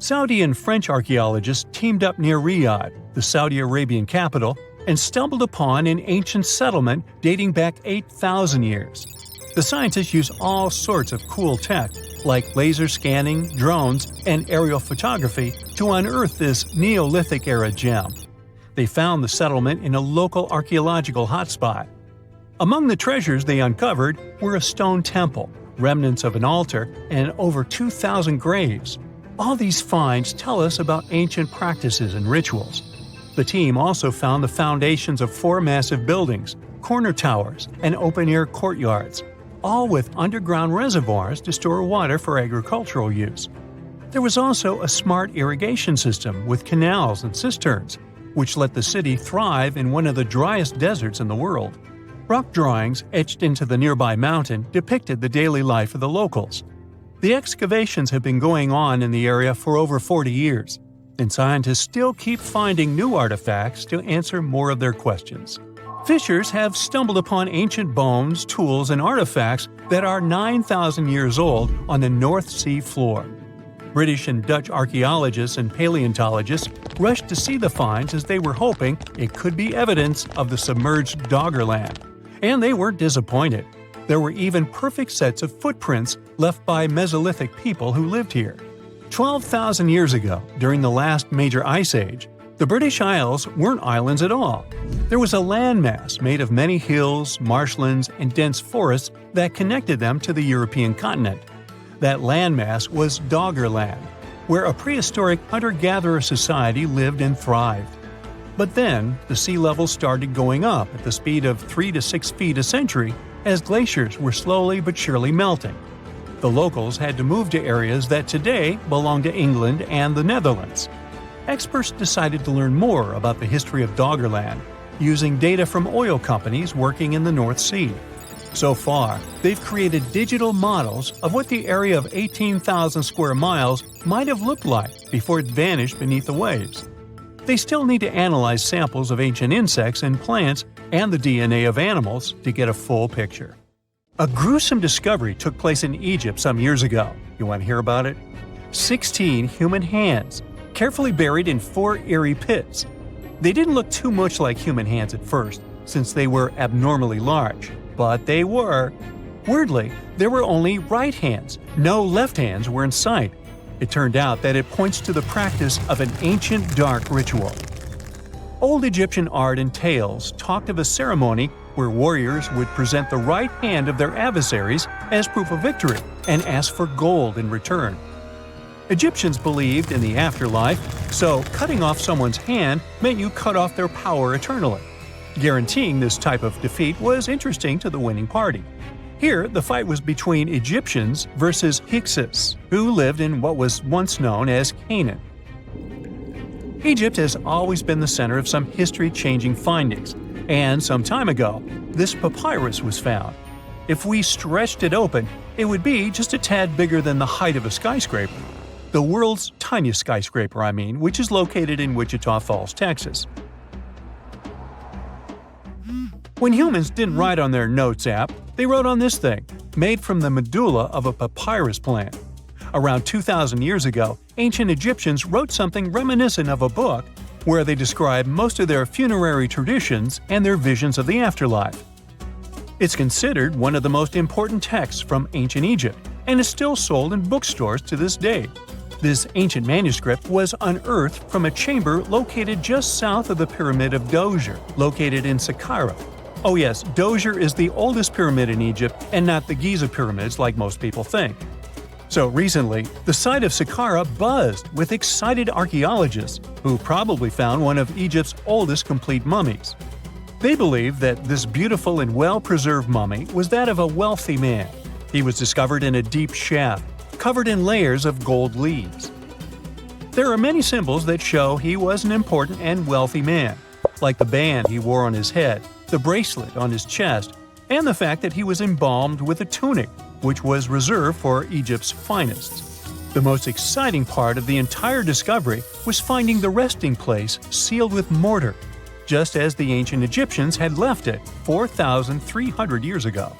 Saudi and French archaeologists teamed up near Riyadh, the Saudi Arabian capital, and stumbled upon an ancient settlement dating back 8,000 years. The scientists used all sorts of cool tech, like laser scanning, drones, and aerial photography, to unearth this Neolithic-era gem. They found the settlement in a local archaeological hotspot. Among the treasures they uncovered were a stone temple, remnants of an altar, and over 2,000 graves. All these finds tell us about ancient practices and rituals. The team also found the foundations of 4 massive buildings, corner towers, and open-air courtyards, all with underground reservoirs to store water for agricultural use. There was also a smart irrigation system with canals and cisterns, which let the city thrive in one of the driest deserts in the world. Rock drawings etched into the nearby mountain depicted the daily life of the locals. The excavations have been going on in the area for over 40 years, and scientists still keep finding new artifacts to answer more of their questions. Fishers have stumbled upon ancient bones, tools, and artifacts that are 9,000 years old on the North Sea floor. British and Dutch archaeologists and paleontologists rushed to see the finds as they were hoping it could be evidence of the submerged Doggerland. And they weren't disappointed. There were even perfect sets of footprints left by Mesolithic people who lived here. 12,000 years ago, during the last major ice age, the British Isles weren't islands at all. There was a landmass made of many hills, marshlands, and dense forests that connected them to the European continent. That landmass was Doggerland, where a prehistoric hunter-gatherer society lived and thrived. But then, the sea level started going up at the speed of 3 to 6 feet a century as glaciers were slowly but surely melting. The locals had to move to areas that today belong to England and the Netherlands. Experts decided to learn more about the history of Doggerland, using data from oil companies working in the North Sea. So far, they've created digital models of what the area of 18,000 square miles might have looked like before it vanished beneath the waves. They still need to analyze samples of ancient insects and plants and the DNA of animals to get a full picture. A gruesome discovery took place in Egypt some years ago. You want to hear about it? 16 human hands, carefully buried in 4 eerie pits. They didn't look too much like human hands at first, since they were abnormally large, but they were. Weirdly, there were only right hands. No left hands were in sight. It turned out that it points to the practice of an ancient dark ritual. Old Egyptian art and tales talked of a ceremony where warriors would present the right hand of their adversaries as proof of victory and ask for gold in return. Egyptians believed in the afterlife, so cutting off someone's hand meant you cut off their power eternally. Guaranteeing this type of defeat was interesting to the winning party. Here, the fight was between Egyptians versus Hyksos, who lived in what was once known as Canaan. Egypt has always been the center of some history-changing findings, and some time ago, this papyrus was found. If we stretched it open, it would be just a tad bigger than the height of a skyscraper. The world's tiniest skyscraper, which is located in Wichita Falls, Texas. When humans didn't write on their notes app, they wrote on this thing, made from the medulla of a papyrus plant. Around 2,000 years ago, ancient Egyptians wrote something reminiscent of a book where they describe most of their funerary traditions and their visions of the afterlife. It's considered one of the most important texts from ancient Egypt and is still sold in bookstores to this day. This ancient manuscript was unearthed from a chamber located just south of the Pyramid of Djoser, located in Saqqara. Oh yes, Djoser is the oldest pyramid in Egypt and not the Giza pyramids like most people think. So recently, the site of Saqqara buzzed with excited archaeologists who probably found one of Egypt's oldest complete mummies. They believe that this beautiful and well-preserved mummy was that of a wealthy man. He was discovered in a deep shaft, covered in layers of gold leaves. There are many symbols that show he was an important and wealthy man, like the band he wore on his head, the bracelet on his chest, and the fact that he was embalmed with a tunic, which was reserved for Egypt's finest. The most exciting part of the entire discovery was finding the resting place sealed with mortar, just as the ancient Egyptians had left it 4,300 years ago.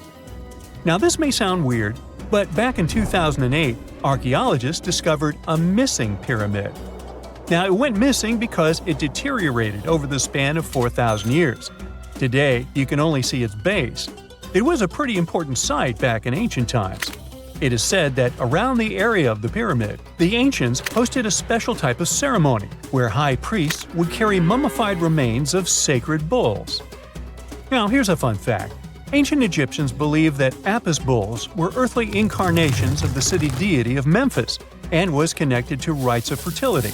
Now this may sound weird, But back in 2008, archaeologists discovered a missing pyramid. Now, it went missing because it deteriorated over the span of 4,000 years. Today, you can only see its base. It was a pretty important site back in ancient times. It is said that around the area of the pyramid, the ancients hosted a special type of ceremony where high priests would carry mummified remains of sacred bulls. Now, here's a fun fact. Ancient Egyptians believed that Apis bulls were earthly incarnations of the city deity of Memphis and was connected to rites of fertility.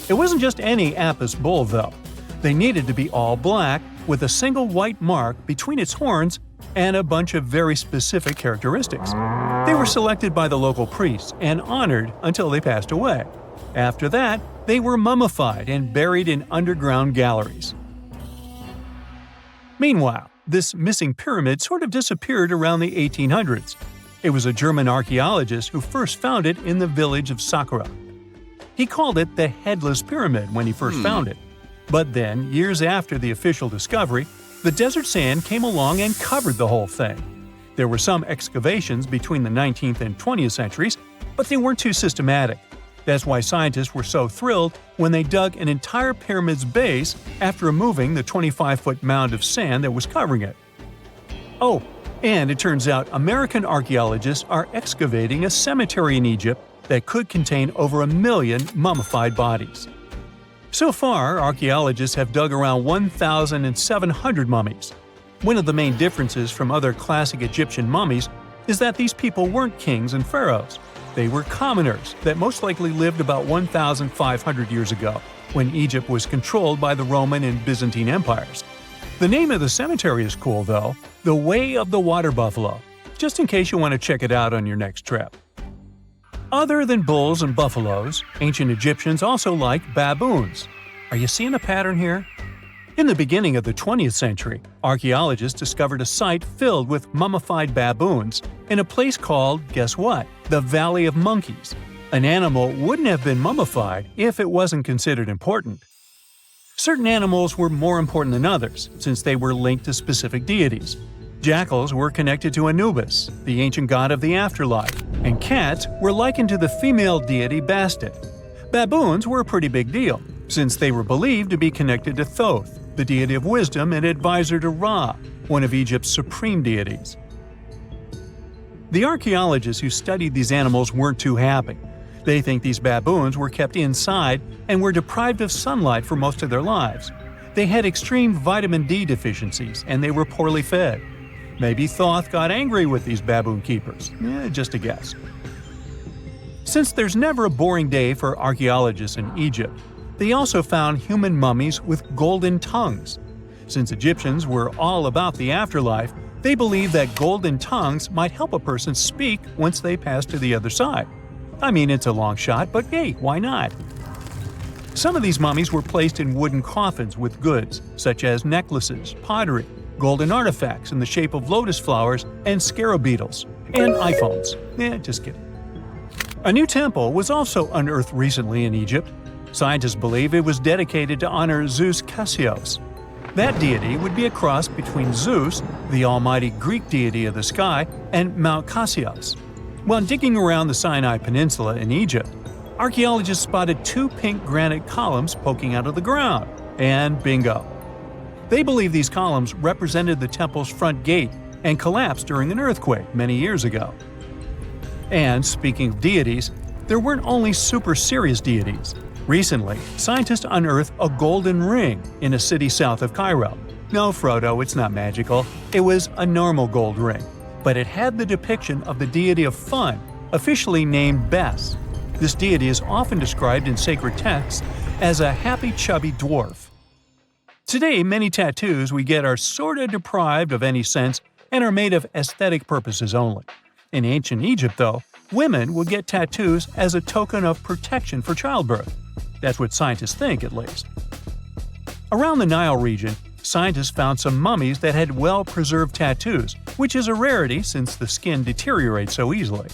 It wasn't just any Apis bull, though. They needed to be all black, with a single white mark between its horns and a bunch of very specific characteristics. They were selected by the local priests and honored until they passed away. After that, they were mummified and buried in underground galleries. Meanwhile, this missing pyramid sort of disappeared around the 1800s. It was a German archaeologist who first found it in the village of Saqqara. He called it the Headless Pyramid when he first found it. But then, years after the official discovery, the desert sand came along and covered the whole thing. There were some excavations between the 19th and 20th centuries, but they weren't too systematic. That's why scientists were so thrilled when they dug an entire pyramid's base after removing the 25-foot mound of sand that was covering it. Oh, and it turns out American archaeologists are excavating a cemetery in Egypt that could contain over 1 million mummified bodies. So far, archaeologists have dug around 1,700 mummies. One of the main differences from other classic Egyptian mummies is that these people weren't kings and pharaohs. They were commoners that most likely lived about 1,500 years ago, when Egypt was controlled by the Roman and Byzantine empires. The name of the cemetery is cool, though, the Way of the Water Buffalo, just in case you want to check it out on your next trip. Other than bulls and buffaloes, ancient Egyptians also liked baboons. Are you seeing a pattern here? In the beginning of the 20th century, archaeologists discovered a site filled with mummified baboons in a place called, guess what? The Valley of Monkeys. An animal wouldn't have been mummified if it wasn't considered important. Certain animals were more important than others, since they were linked to specific deities. Jackals were connected to Anubis, the ancient god of the afterlife, and cats were likened to the female deity Bastet. Baboons were a pretty big deal, since they were believed to be connected to Thoth, the deity of wisdom and advisor to Ra, one of Egypt's supreme deities. The archaeologists who studied these animals weren't too happy. They think these baboons were kept inside and were deprived of sunlight for most of their lives. They had extreme vitamin D deficiencies and they were poorly fed. Maybe Thoth got angry with these baboon keepers. Just a guess. Since there's never a boring day for archaeologists in Egypt, they also found human mummies with golden tongues. Since Egyptians were all about the afterlife, they believed that golden tongues might help a person speak once they pass to the other side. I mean, it's a long shot, but hey, why not? Some of these mummies were placed in wooden coffins with goods, such as necklaces, pottery, golden artifacts in the shape of lotus flowers and scarab beetles, and iPhones. Just kidding. A new temple was also unearthed recently in Egypt. Scientists believe it was dedicated to honor Zeus Cassios. That deity would be a cross between Zeus, the almighty Greek deity of the sky, and Mount Cassios. While digging around the Sinai Peninsula in Egypt, archaeologists spotted 2 pink granite columns poking out of the ground, and bingo. They believe these columns represented the temple's front gate and collapsed during an earthquake many years ago. And speaking of deities, there weren't only super serious deities. Recently, scientists unearthed a golden ring in a city south of Cairo. No, Frodo, it's not magical. It was a normal gold ring, but it had the depiction of the deity of fun, officially named Bes. This deity is often described in sacred texts as a happy chubby dwarf. Today, many tattoos we get are sorta deprived of any sense and are made of aesthetic purposes only. In ancient Egypt, though, women would get tattoos as a token of protection for childbirth. That's what scientists think, at least. Around the Nile region, scientists found some mummies that had well-preserved tattoos, which is a rarity since the skin deteriorates so easily.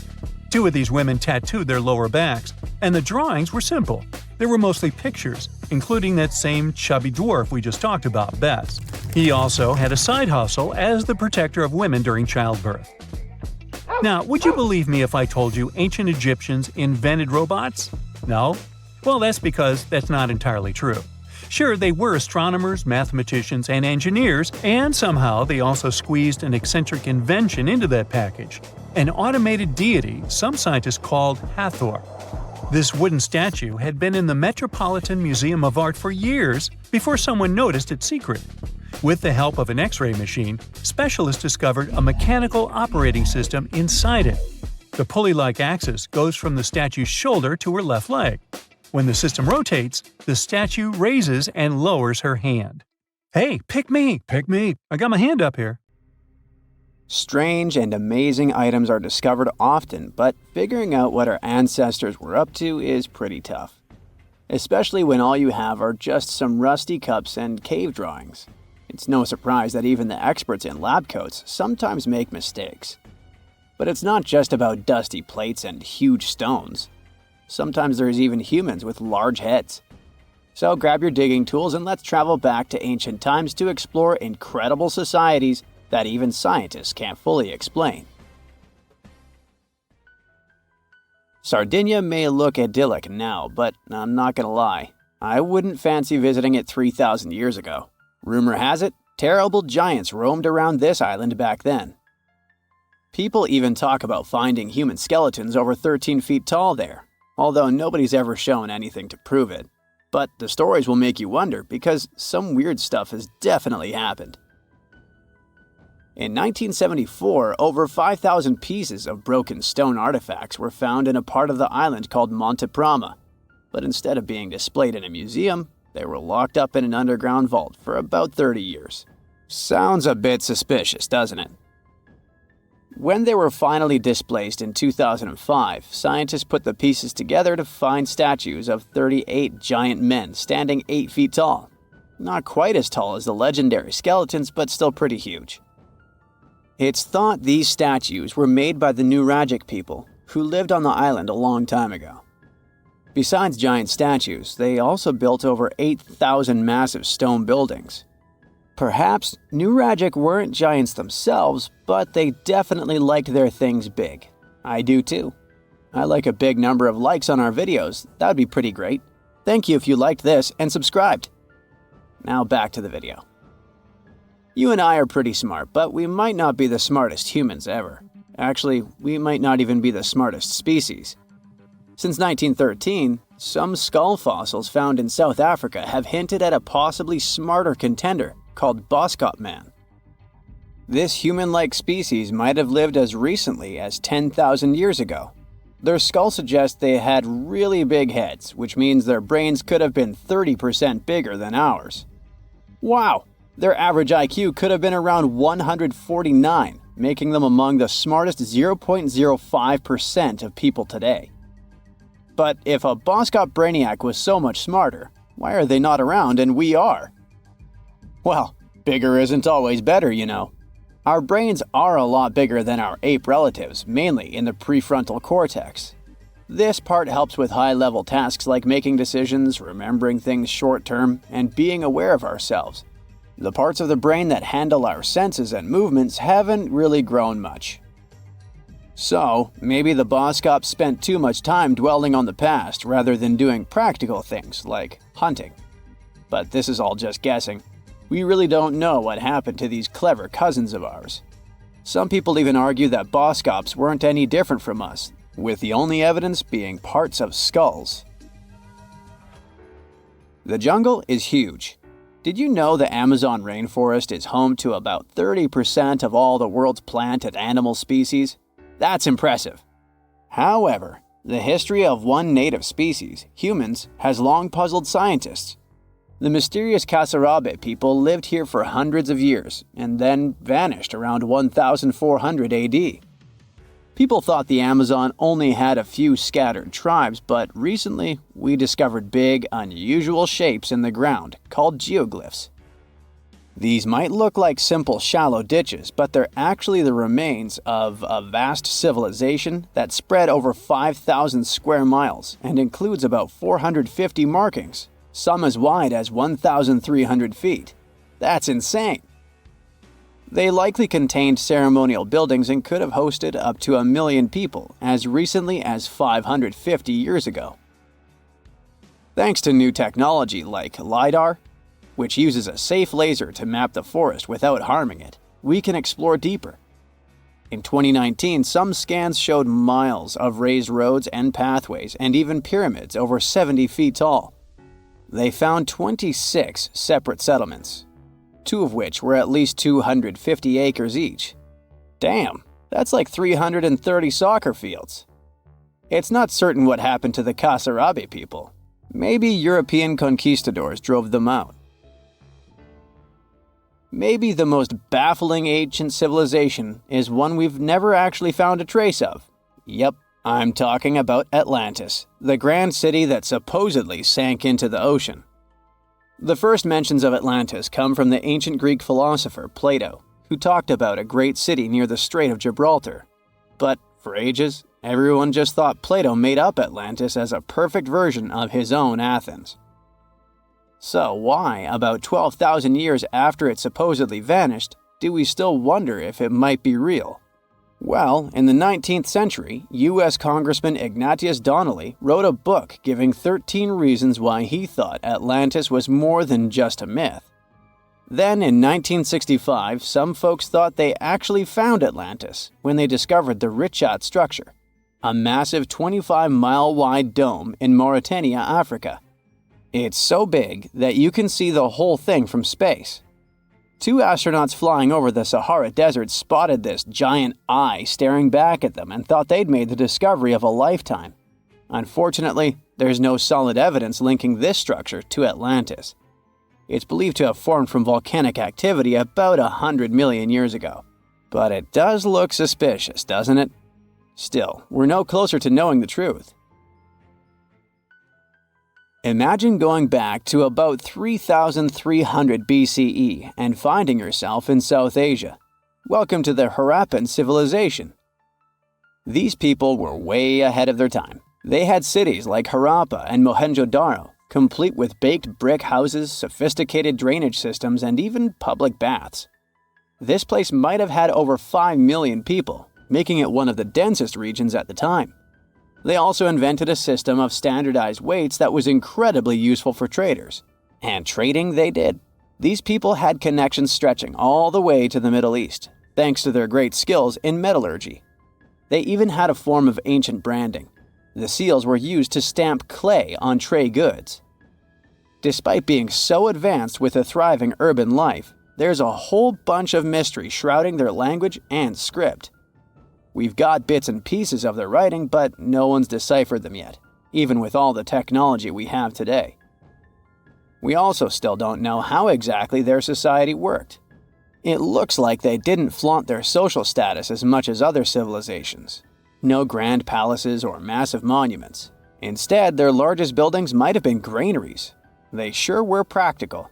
2 of these women tattooed their lower backs, and the drawings were simple. They were mostly pictures, including that same chubby dwarf we just talked about, Bes. He also had a side hustle as the protector of women during childbirth. Now, would you believe me if I told you ancient Egyptians invented robots? No? Well, that's because that's not entirely true. Sure, they were astronomers, mathematicians, and engineers, and somehow they also squeezed an eccentric invention into that package – an automated deity some scientists called Hathor. This wooden statue had been in the Metropolitan Museum of Art for years before someone noticed its secret. With the help of an X-ray machine, specialists discovered a mechanical operating system inside it. The pulley-like axis goes from the statue's shoulder to her left leg. When the system rotates, the statue raises and lowers her hand. Hey, pick me! Pick me! I got my hand up here. Strange and amazing items are discovered often, but figuring out what our ancestors were up to is pretty tough. Especially when all you have are just some rusty cups and cave drawings. It's no surprise that even the experts in lab coats sometimes make mistakes. But it's not just about dusty plates and huge stones. Sometimes there's even humans with large heads. So grab your digging tools and let's travel back to ancient times to explore incredible societies that even scientists can't fully explain. Sardinia may look idyllic now, but I'm not gonna lie, I wouldn't fancy visiting it 3,000 years ago. Rumor has it, terrible giants roamed around this island back then. People even talk about finding human skeletons over 13 feet tall there, although nobody's ever shown anything to prove it. But the stories will make you wonder because some weird stuff has definitely happened. In 1974, over 5,000 pieces of broken stone artifacts were found in a part of the island called Monte Prama, but instead of being displayed in a museum, they were locked up in an underground vault for about 30 years. Sounds a bit suspicious, doesn't it? When they were finally displaced in 2005, scientists put the pieces together to find statues of 38 giant men standing 8 feet tall. Not quite as tall as the legendary skeletons, but still pretty huge. It's thought these statues were made by the Nuragic people, who lived on the island a long time ago. Besides giant statues, they also built over 8,000 massive stone buildings. Perhaps Nuragic weren't giants themselves, but they definitely liked their things big. I do too. I like a big number of likes on our videos. That would be pretty great. Thank you if you liked this and subscribed. Now back to the video. You and I are pretty smart, but we might not be the smartest humans ever. Actually, we might not even be the smartest species. Since 1913, some skull fossils found in South Africa have hinted at a possibly smarter contender called Boskop Man. This human-like species might have lived as recently as 10,000 years ago. Their skull suggests they had really big heads, which means their brains could have been 30% bigger than ours. Wow! Their average IQ could have been around 149, making them among the smartest 0.05% of people today. But if a Boskop Brainiac was so much smarter, why are they not around and we are? Well, bigger isn't always better, you know. Our brains are a lot bigger than our ape relatives, mainly in the prefrontal cortex. This part helps with high-level tasks like making decisions, remembering things short-term, and being aware of ourselves. The parts of the brain that handle our senses and movements haven't really grown much. So, maybe the Boskops spent too much time dwelling on the past rather than doing practical things like hunting. But this is all just guessing. We really don't know what happened to these clever cousins of ours. Some people even argue that Boskops weren't any different from us, with the only evidence being parts of skulls. The jungle is huge. Did you know the Amazon rainforest is home to about 30% of all the world's plant and animal species? That's impressive. However, the history of one native species, humans, has long puzzled scientists. The mysterious Kasarabe people lived here for hundreds of years and then vanished around 1400 AD. People thought the Amazon only had a few scattered tribes, but recently we discovered big, unusual shapes in the ground called geoglyphs. These might look like simple shallow ditches, but they're actually the remains of a vast civilization that spread over 5,000 square miles and includes about 450 markings, some as wide as 1,300 feet. That's insane! They likely contained ceremonial buildings and could have hosted up to 1 million people as recently as 550 years ago. Thanks to new technology like LiDAR, which uses a safe laser to map the forest without harming it, we can explore deeper. In 2019, some scans showed miles of raised roads and pathways and even pyramids over 70 feet tall. They found 26 separate settlements, 2 of which were at least 250 acres each. Damn, that's like 330 soccer fields. It's not certain what happened to the Kasarabi people. Maybe European conquistadors drove them out. Maybe the most baffling ancient civilization is one we've never actually found a trace of. Yep, I'm talking about Atlantis, the grand city that supposedly sank into the ocean. The first mentions of Atlantis come from the ancient Greek philosopher Plato, who talked about a great city near the Strait of Gibraltar. But for ages, everyone just thought Plato made up Atlantis as a perfect version of his own Athens. So why, about 12,000 years after it supposedly vanished, do we still wonder if it might be real? Well, in the 19th century, U.S. Congressman Ignatius Donnelly wrote a book giving 13 reasons why he thought Atlantis was more than just a myth. Then, in 1965, some folks thought they actually found Atlantis when they discovered the Richat structure, a massive 25-mile-wide dome in Mauritania, Africa. It's so big that you can see the whole thing from space. 2 astronauts flying over the Sahara Desert spotted this giant eye staring back at them and thought they'd made the discovery of a lifetime. Unfortunately, there's no solid evidence linking this structure to Atlantis. It's believed to have formed from volcanic activity about 100 million years ago. But it does look suspicious, doesn't it? Still, we're no closer to knowing the truth. Imagine going back to about 3,300 BCE and finding yourself in South Asia. Welcome to the Harappan civilization. These people were way ahead of their time. They had cities like Harappa and Mohenjo-Daro, complete with baked brick houses, sophisticated drainage systems, and even public baths. This place might have had over 5 million people, making it one of the densest regions at the time. They also invented a system of standardized weights that was incredibly useful for traders. And trading they did. These people had connections stretching all the way to the Middle East, thanks to their great skills in metallurgy. They even had a form of ancient branding. The seals were used to stamp clay on trade goods. Despite being so advanced with a thriving urban life, there's a whole bunch of mystery shrouding their language and script. We've got bits and pieces of their writing, but no one's deciphered them yet, even with all the technology we have today. We also still don't know how exactly their society worked. It looks like they didn't flaunt their social status as much as other civilizations. No grand palaces or massive monuments. Instead, their largest buildings might have been granaries. They sure were practical.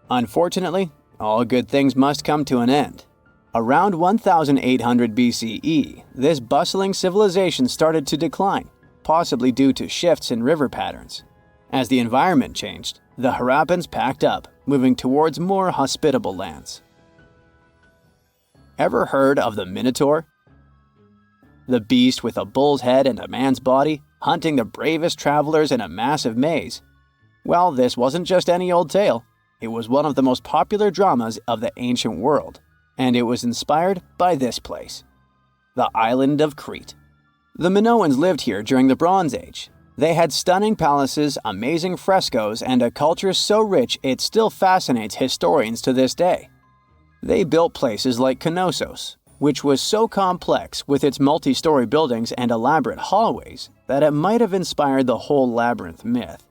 Unfortunately, all good things must come to an end. Around 1800 BCE, this bustling civilization started to decline, possibly due to shifts in river patterns. As the environment changed, the Harappans packed up, moving towards more hospitable lands. Ever heard of the Minotaur? The beast with a bull's head and a man's body, hunting the bravest travelers in a massive maze. Well, this wasn't just any old tale. It was one of the most popular dramas of the ancient world. And it was inspired by this place, the island of Crete. The Minoans lived here during the Bronze Age. They had stunning palaces, amazing frescoes, and a culture so rich it still fascinates historians to this day. They built places like Knossos, which was so complex with its multi-story buildings and elaborate hallways that it might have inspired the whole labyrinth myth.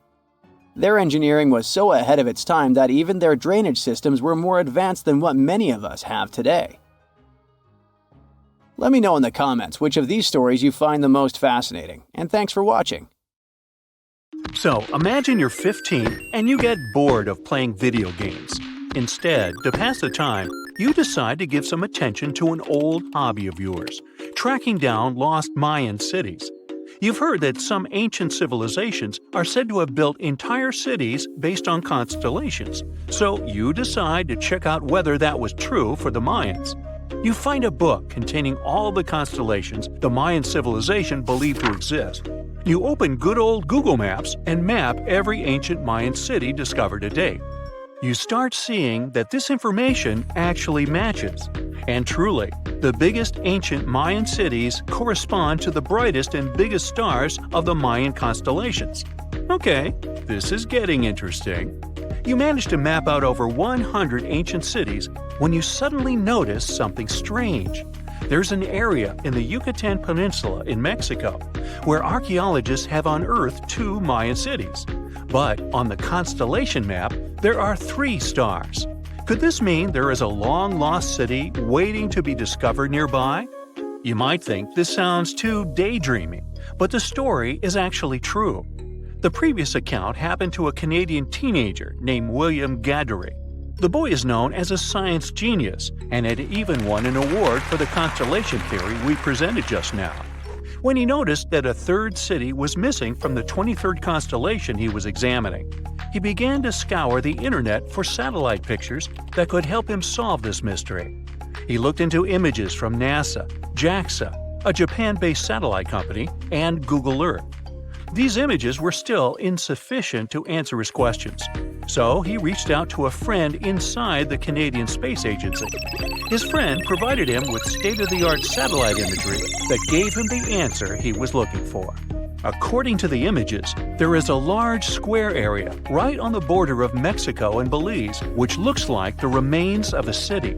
Their engineering was so ahead of its time that even their drainage systems were more advanced than what many of us have today. Let me know in the comments which of these stories you find the most fascinating, and thanks for watching. So, imagine you're 15 and you get bored of playing video games. Instead, to pass the time, you decide to give some attention to an old hobby of yours, tracking down lost Mayan cities. You've heard that some ancient civilizations are said to have built entire cities based on constellations, so you decide to check out whether that was true for the Mayans. You find a book containing all the constellations the Mayan civilization believed to exist. You open good old Google Maps and map every ancient Mayan city discovered to date. You start seeing that this information actually matches. And truly, the biggest ancient Mayan cities correspond to the brightest and biggest stars of the Mayan constellations. Okay, this is getting interesting. You manage to map out over 100 ancient cities when you suddenly notice something strange. There's an area in the Yucatan Peninsula in Mexico where archaeologists have unearthed 2 Mayan cities. But on the constellation map, there are 3 stars. Could this mean there is a long-lost city waiting to be discovered nearby? You might think this sounds too daydreaming, but the story is actually true. The previous account happened to a Canadian teenager named William Gaddery. The boy is known as a science genius and had even won an award for the constellation theory we presented just now. When he noticed that a 3rd city was missing from the 23rd constellation he was examining, he began to scour the internet for satellite pictures that could help him solve this mystery. He looked into images from NASA, JAXA, a Japan-based satellite company, and Google Earth. These images were still insufficient to answer his questions, so he reached out to a friend inside the Canadian Space Agency. His friend provided him with state-of-the-art satellite imagery that gave him the answer he was looking for. According to the images, there is a large square area right on the border of Mexico and Belize, which looks like the remains of a city.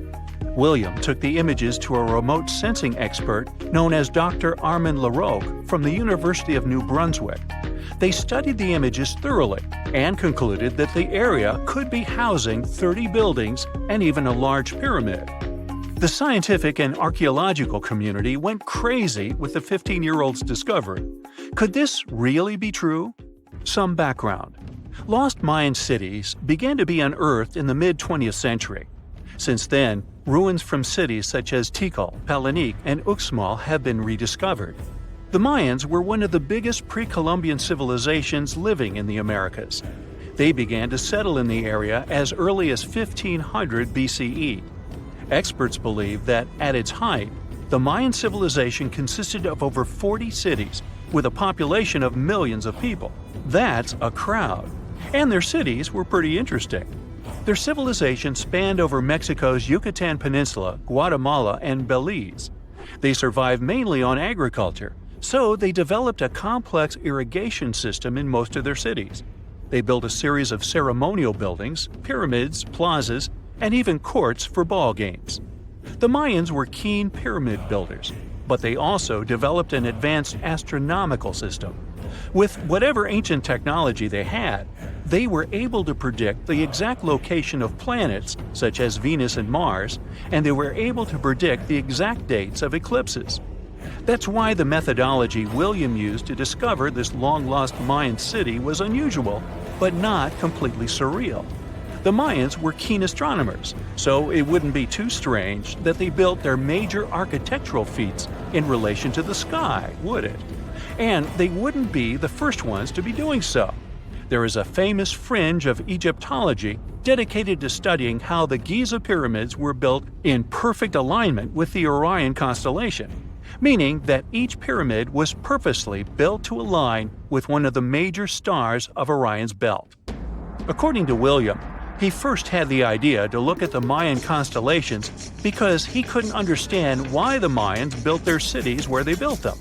William took the images to a remote sensing expert known as Dr. Armand Larocque from the University of New Brunswick. They studied the images thoroughly and concluded that the area could be housing 30 buildings and even a large pyramid. The scientific and archaeological community went crazy with the 15-year-old's discovery. Could this really be true? Some background. Lost Mayan cities began to be unearthed in the mid-20th century. Since then, ruins from cities such as Tikal, Palenque, and Uxmal have been rediscovered. The Mayans were one of the biggest pre-Columbian civilizations living in the Americas. They began to settle in the area as early as 1500 BCE. Experts believe that, at its height, the Mayan civilization consisted of over 40 cities, with a population of millions of people. That's a crowd. And their cities were pretty interesting. Their civilization spanned over Mexico's Yucatan Peninsula, Guatemala, and Belize. They survived mainly on agriculture, so they developed a complex irrigation system in most of their cities. They built a series of ceremonial buildings, pyramids, plazas, and even courts for ball games. The Mayans were keen pyramid builders, but they also developed an advanced astronomical system. With whatever ancient technology they had, they were able to predict the exact location of planets, such as Venus and Mars, and they were able to predict the exact dates of eclipses. That's why the methodology William used to discover this long-lost Mayan city was unusual, but not completely surreal. The Mayans were keen astronomers, so it wouldn't be too strange that they built their major architectural feats in relation to the sky, would it? And they wouldn't be the first ones to be doing so. There is a famous fringe of Egyptology dedicated to studying how the Giza pyramids were built in perfect alignment with the Orion constellation, meaning that each pyramid was purposely built to align with one of the major stars of Orion's belt. According to William, he first had the idea to look at the Mayan constellations because he couldn't understand why the Mayans built their cities where they built them.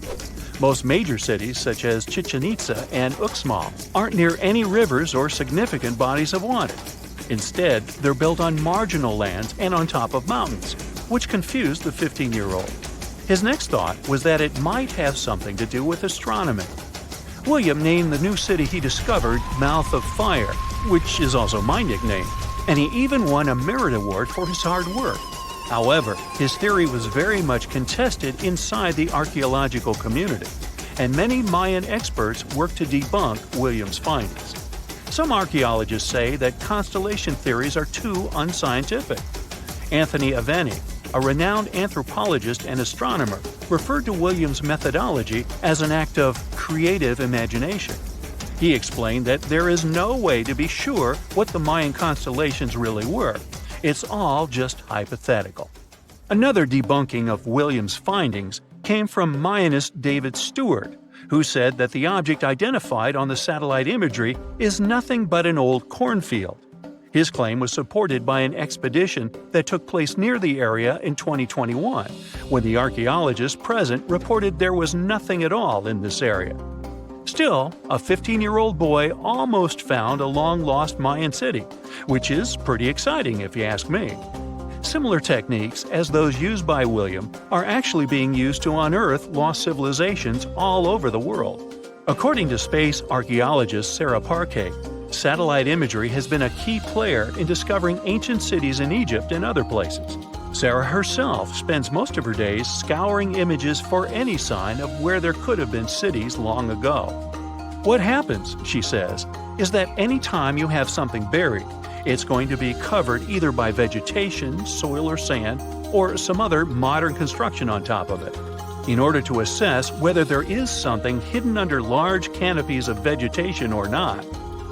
Most major cities, such as Chichen Itza and Uxmal, aren't near any rivers or significant bodies of water. Instead, they're built on marginal lands and on top of mountains, which confused the 15-year-old. His next thought was that it might have something to do with astronomy. William named the new city he discovered Mouth of Fire, which is also my nickname, and he even won a merit award for his hard work. However, his theory was very much contested inside the archaeological community, and many Mayan experts worked to debunk William's findings. Some archaeologists say that constellation theories are too unscientific. Anthony Aveni, a renowned anthropologist and astronomer, referred to Williams' methodology as an act of creative imagination. He explained that there is no way to be sure what the Mayan constellations really were. It's all just hypothetical. Another debunking of Williams' findings came from Mayanist David Stewart, who said that the object identified on the satellite imagery is nothing but an old cornfield. His claim was supported by an expedition that took place near the area in 2021, when the archaeologists present reported there was nothing at all in this area. Still, a 15-year-old boy almost found a long-lost Mayan city, which is pretty exciting if you ask me. Similar techniques as those used by William are actually being used to unearth lost civilizations all over the world. According to space archaeologist Sarah Parquet, satellite imagery has been a key player in discovering ancient cities in Egypt and other places. Sarah herself spends most of her days scouring images for any sign of where there could have been cities long ago. What happens, she says, is that any time you have something buried, it's going to be covered either by vegetation, soil or sand, or some other modern construction on top of it. In order to assess whether there is something hidden under large canopies of vegetation or not,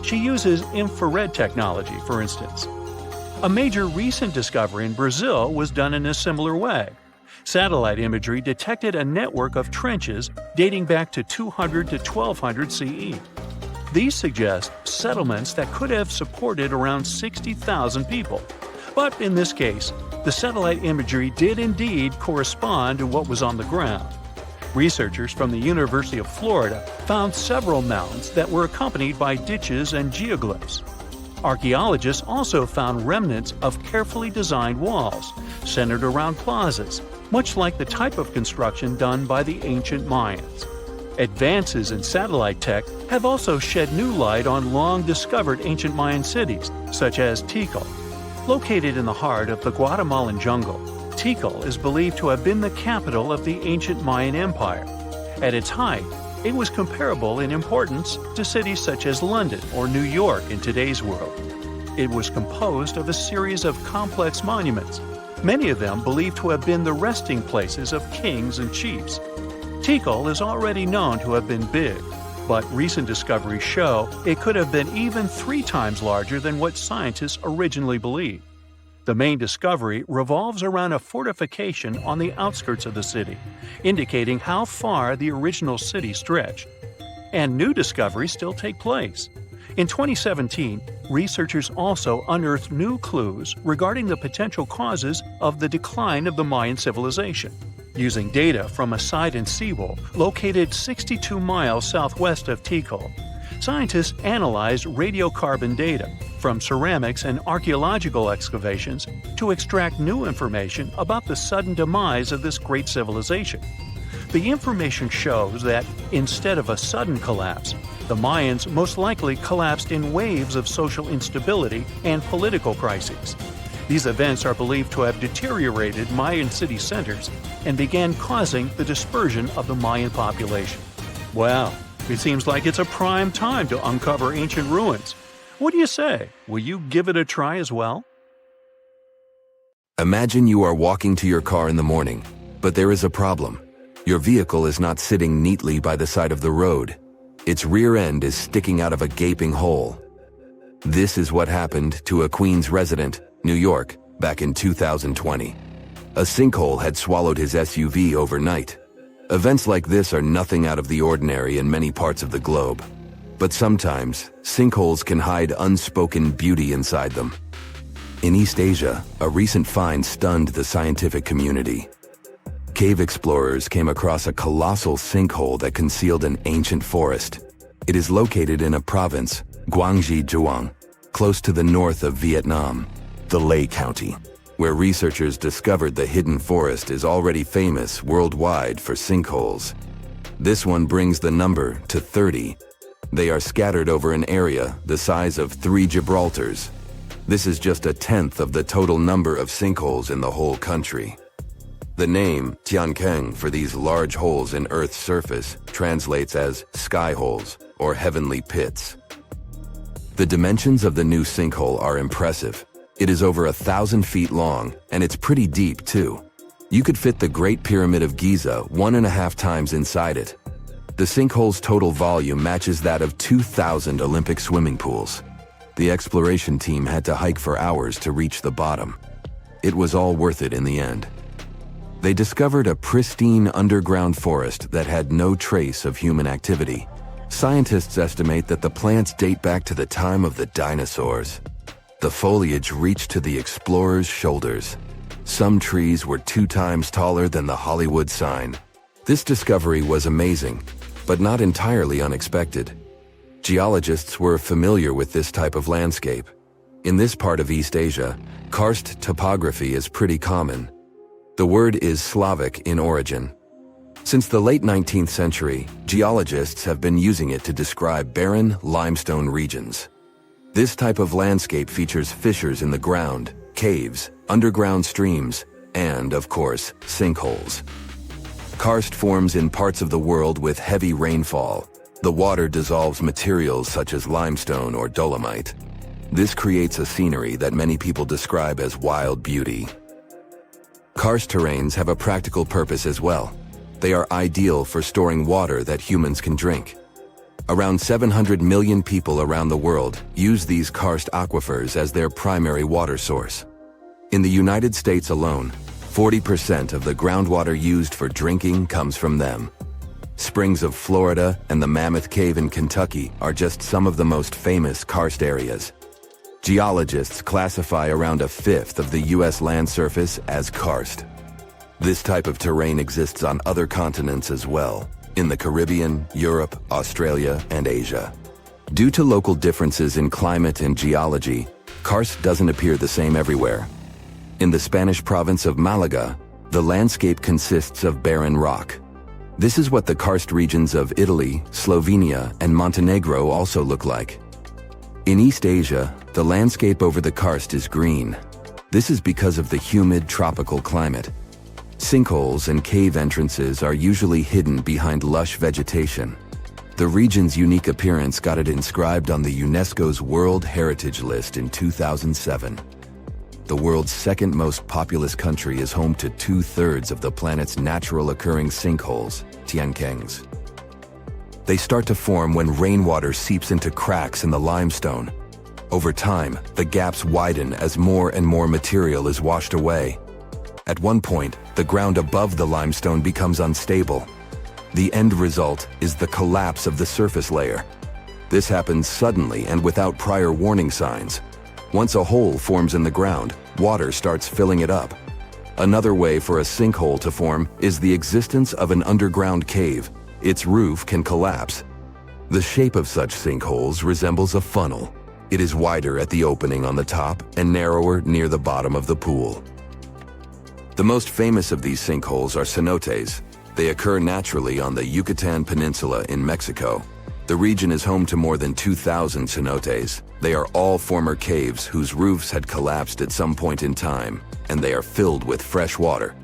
she uses infrared technology, for instance. A major recent discovery in Brazil was done in a similar way. Satellite imagery detected a network of trenches dating back to 200 to 1200 CE. These suggest settlements that could have supported around 60,000 people. But in this case, the satellite imagery did indeed correspond to what was on the ground. Researchers from the University of Florida found several mounds that were accompanied by ditches and geoglyphs. Archaeologists also found remnants of carefully designed walls, centered around plazas, much like the type of construction done by the ancient Mayans. Advances in satellite tech have also shed new light on long-discovered ancient Mayan cities, such as Tikal. Located in the heart of the Guatemalan jungle, Tikal is believed to have been the capital of the ancient Mayan Empire. At its height, it was comparable in importance to cities such as London or New York in today's world. It was composed of a series of complex monuments, many of them believed to have been the resting places of kings and chiefs. Tikal is already known to have been big, but recent discoveries show it could have been even 3 times larger than what scientists originally believed. The main discovery revolves around a fortification on the outskirts of the city, indicating how far the original city stretched. And new discoveries still take place. In 2017, researchers also unearthed new clues regarding the potential causes of the decline of the Mayan civilization. Using data from a site in Sinkhole, located 62 miles southwest of Tikal, scientists analyzed radiocarbon data from ceramics and archaeological excavations to extract new information about the sudden demise of this great civilization. The information shows that, instead of a sudden collapse, the Mayans most likely collapsed in waves of social instability and political crises. These events are believed to have deteriorated Mayan city centers and began causing the dispersion of the Mayan population. Well, it seems like it's a prime time to uncover ancient ruins. What do you say? Will you give it a try as well? Imagine you are walking to your car in the morning, but there is a problem. Your vehicle is not sitting neatly by the side of the road. Its rear end is sticking out of a gaping hole. This is what happened to a Queens resident, New York, back in 2020. A sinkhole had swallowed his SUV overnight. Events like this are nothing out of the ordinary in many parts of the globe. But sometimes, sinkholes can hide unspoken beauty inside them. In East Asia, a recent find stunned the scientific community. Cave explorers came across a colossal sinkhole that concealed an ancient forest. It is located in a province, Guangxi Zhuang, close to the north of Vietnam, the Lê County, where researchers discovered the hidden forest is already famous worldwide for sinkholes. This one brings the number to 30. They are scattered over an area the size of 3 Gibraltars. This is just a tenth of the total number of sinkholes in the whole country. The name Tiankeng for these large holes in Earth's surface translates as sky holes or heavenly pits. The dimensions of the new sinkhole are impressive. It is over 1,000 feet long, and it's pretty deep too. You could fit the Great Pyramid of Giza 1.5 times inside it. The sinkhole's total volume matches that of 2,000 Olympic swimming pools. The exploration team had to hike for hours to reach the bottom. It was all worth it in the end. They discovered a pristine underground forest that had no trace of human activity. Scientists estimate that the plants date back to the time of the dinosaurs. The foliage reached to the explorers' shoulders. Some trees were 2 times taller than the Hollywood sign. This discovery was amazing, but not entirely unexpected. Geologists were familiar with this type of landscape. In this part of East Asia, karst topography is pretty common. The word is Slavic in origin. Since the late 19th century, geologists have been using it to describe barren limestone regions. This type of landscape features fissures in the ground, caves, underground streams, and, of course, sinkholes. Karst forms in parts of the world with heavy rainfall. The water dissolves materials such as limestone or dolomite. This creates a scenery that many people describe as wild beauty. Karst terrains have a practical purpose as well. They are ideal for storing water that humans can drink. Around 700 million people around the world use these karst aquifers as their primary water source. In the United States alone, 40% of the groundwater used for drinking comes from them. Springs of Florida and the Mammoth Cave in Kentucky are just some of the most famous karst areas. Geologists classify around 1/5 of the U.S. land surface as karst. This type of terrain exists on other continents as well, in the Caribbean, Europe, Australia, and Asia. Due to local differences in climate and geology, karst doesn't appear the same everywhere. In the Spanish province of Malaga, the landscape consists of barren rock. This is what the karst regions of Italy, Slovenia, and Montenegro also look like. In East Asia, the landscape over the karst is green. This is because of the humid tropical climate. Sinkholes and cave entrances are usually hidden behind lush vegetation. The region's unique appearance got it inscribed on the UNESCO's World Heritage List in 2007. The world's second most populous country is home to 2/3 of the planet's natural occurring sinkholes, tiankengs. They start to form when rainwater seeps into cracks in the limestone. Over time, the gaps widen as more and more material is washed away. At one point, the ground above the limestone becomes unstable. The end result is the collapse of the surface layer. This happens suddenly and without prior warning signs. Once a hole forms in the ground, water starts filling it up. Another way for a sinkhole to form is the existence of an underground cave. Its roof can collapse. The shape of such sinkholes resembles a funnel. It is wider at the opening on the top and narrower near the bottom of the pool. The most famous of these sinkholes are cenotes. They occur naturally on the Yucatan Peninsula in Mexico. The region is home to more than 2,000 cenotes. They are all former caves whose roofs had collapsed at some point in time, and they are filled with fresh water.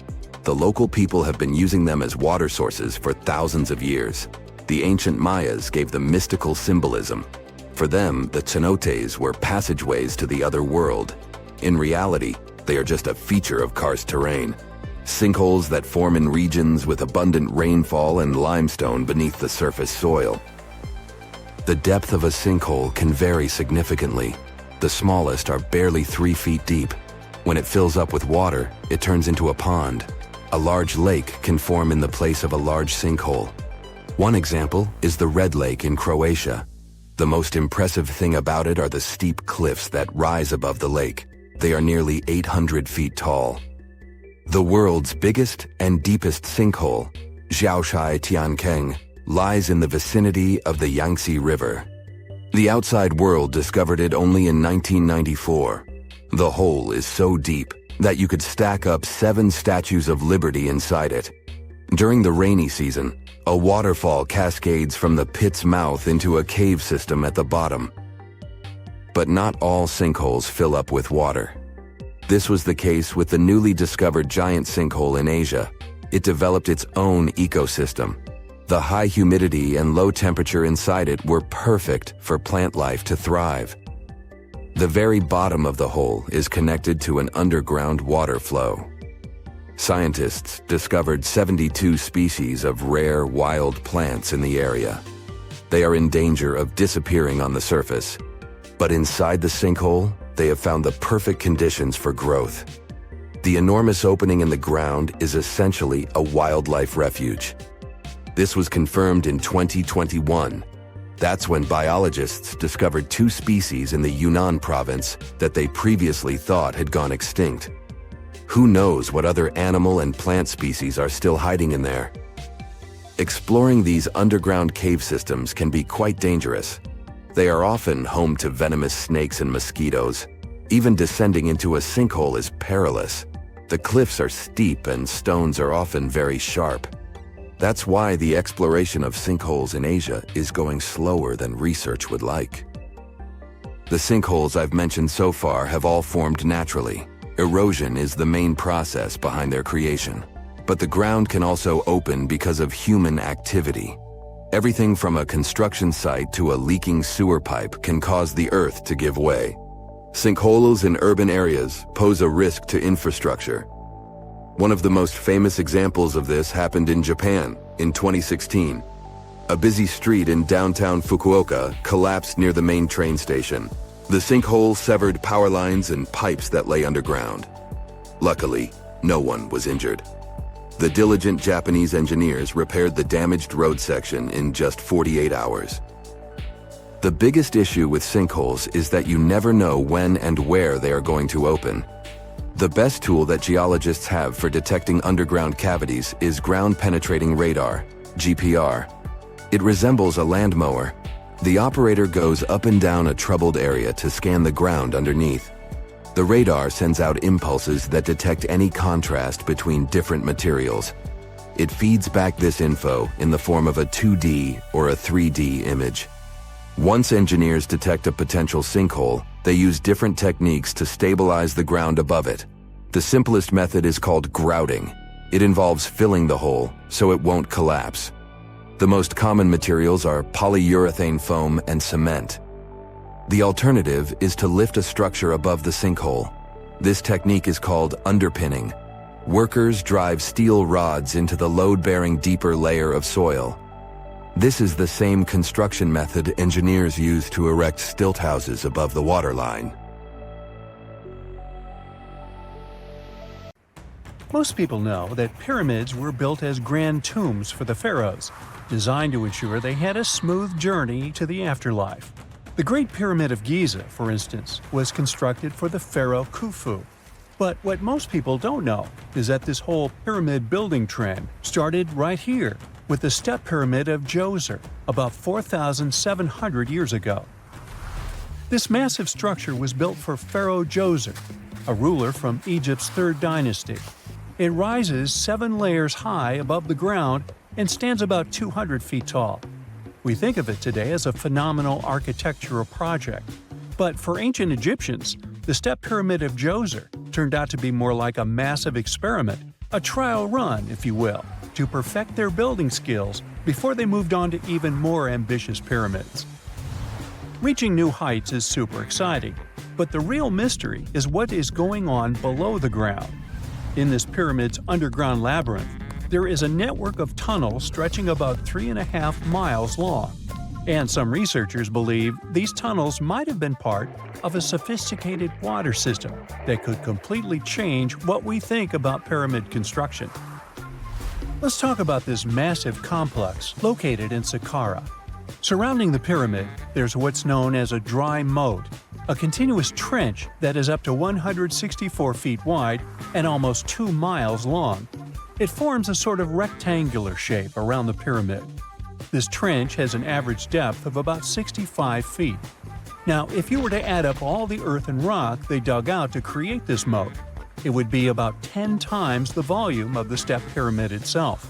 The local people have been using them as water sources for thousands of years. The ancient Mayas gave them mystical symbolism. For them, the cenotes were passageways to the other world. In reality, they are just a feature of karst terrain. Sinkholes that form in regions with abundant rainfall and limestone beneath the surface soil. The depth of a sinkhole can vary significantly. The smallest are barely 3 feet deep. When it fills up with water, it turns into a pond. A large lake can form in the place of a large sinkhole. One example is the Red Lake in Croatia. The most impressive thing about it are the steep cliffs that rise above the lake. They are nearly 800 feet tall. The world's biggest and deepest sinkhole, Zhaoshai Tiankeng, lies in the vicinity of the Yangtze River. The outside world discovered it only in 1994. The hole is so deep that you could stack up 7 statues of liberty inside it. During the rainy season, a waterfall cascades from the pit's mouth into a cave system at the bottom. But not all sinkholes fill up with water. This was the case with the newly discovered giant sinkhole in Asia. It developed its own ecosystem. The high humidity and low temperature inside it were perfect for plant life to thrive. The very bottom of the hole is connected to an underground water flow. Scientists discovered 72 species of rare wild plants in the area. They are in danger of disappearing on the surface. But inside the sinkhole, they have found the perfect conditions for growth. The enormous opening in the ground is essentially a wildlife refuge. This was confirmed in 2021. That's when biologists discovered 2 species in the Yunnan province that they previously thought had gone extinct. Who knows what other animal and plant species are still hiding in there? Exploring these underground cave systems can be quite dangerous. They are often home to venomous snakes and mosquitoes. Even descending into a sinkhole is perilous. The cliffs are steep and stones are often very sharp. That's why the exploration of sinkholes in Asia is going slower than research would like. The sinkholes I've mentioned so far have all formed naturally. Erosion is the main process behind their creation. But the ground can also open because of human activity. Everything from a construction site to a leaking sewer pipe can cause the earth to give way. Sinkholes in urban areas pose a risk to infrastructure. One of the most famous examples of this happened in Japan in 2016. A busy street in downtown Fukuoka collapsed near the main train station. The sinkhole severed power lines and pipes that lay underground. Luckily, no one was injured. The diligent Japanese engineers repaired the damaged road section in just 48 hours. The biggest issue with sinkholes is that you never know when and where they are going to open. The best tool that geologists have for detecting underground cavities is ground-penetrating radar, GPR. It resembles a land mower. The operator goes up and down a troubled area to scan the ground underneath. The radar sends out impulses that detect any contrast between different materials. It feeds back this info in the form of a 2D or a 3D image. Once engineers detect a potential sinkhole, they use different techniques to stabilize the ground above it. The simplest method is called grouting. It involves filling the hole so it won't collapse. The most common materials are polyurethane foam and cement. The alternative is to lift a structure above the sinkhole. This technique is called underpinning. Workers drive steel rods into the load-bearing deeper layer of soil. This is the same construction method engineers use to erect stilt houses above the waterline. Most people know that pyramids were built as grand tombs for the pharaohs, designed to ensure they had a smooth journey to the afterlife. The Great Pyramid of Giza, for instance, was constructed for the pharaoh Khufu. But what most people don't know is that this whole pyramid building trend started right here with the step pyramid of Djoser about 4,700 years ago. This massive structure was built for Pharaoh Djoser, a ruler from Egypt's 3rd dynasty. It rises 7 layers high above the ground and stands about 200 feet tall. We think of it today as a phenomenal architectural project. But for ancient Egyptians, the step pyramid of Djoser turned out to be more like a massive experiment, a trial run, if you will, to perfect their building skills before they moved on to even more ambitious pyramids. Reaching new heights is super exciting, but the real mystery is what is going on below the ground. In this pyramid's underground labyrinth, there is a network of tunnels stretching about 3.5 miles long, and some researchers believe these tunnels might have been part of a sophisticated water system that could completely change what we think about pyramid construction. Let's talk about this massive complex located in Saqqara. Surrounding the pyramid, there's what's known as a dry moat, a continuous trench that is up to 164 feet wide and almost 2 miles long. It forms a sort of rectangular shape around the pyramid. This trench has an average depth of about 65 feet. Now, if you were to add up all the earth and rock they dug out to create this moat, it would be about 10 times the volume of the step pyramid itself.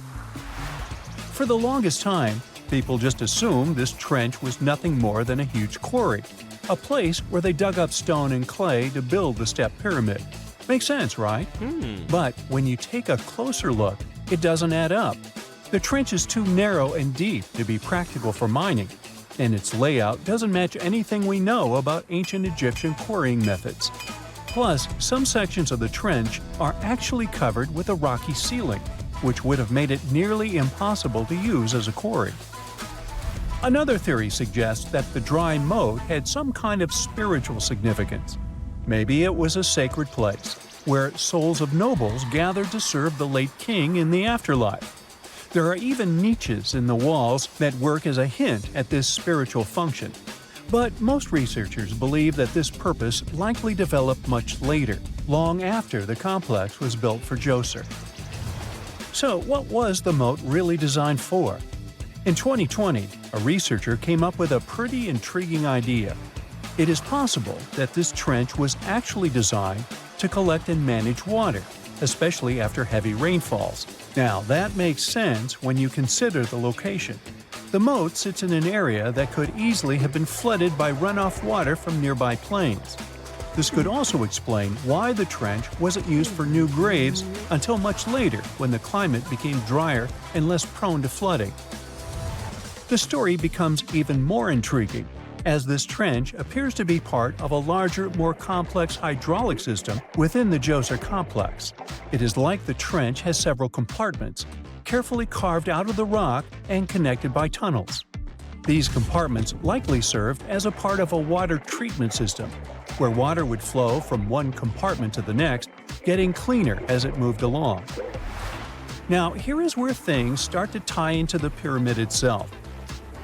For the longest time, people just assumed this trench was nothing more than a huge quarry, a place where they dug up stone and clay to build the step pyramid. Makes sense, right? But when you take a closer look, it doesn't add up. The trench is too narrow and deep to be practical for mining, and its layout doesn't match anything we know about ancient Egyptian quarrying methods. Plus, some sections of the trench are actually covered with a rocky ceiling, which would have made it nearly impossible to use as a quarry. Another theory suggests that the dry moat had some kind of spiritual significance. Maybe it was a sacred place, where souls of nobles gathered to serve the late king in the afterlife. There are even niches in the walls that work as a hint at this spiritual function. But most researchers believe that this purpose likely developed much later, long after the complex was built for Djoser. So what was the moat really designed for? In 2020, a researcher came up with a pretty intriguing idea. It is possible that this trench was actually designed to collect and manage water, especially after heavy rainfalls. Now, that makes sense when you consider the location. The moat sits in an area that could easily have been flooded by runoff water from nearby plains. This could also explain why the trench wasn't used for new graves until much later when the climate became drier and less prone to flooding. The story becomes even more intriguing, as this trench appears to be part of a larger, more complex hydraulic system within the Djoser complex. It is like the trench has several compartments, carefully carved out of the rock and connected by tunnels. These compartments likely served as a part of a water treatment system, where water would flow from one compartment to the next, getting cleaner as it moved along. Now, here is where things start to tie into the pyramid itself.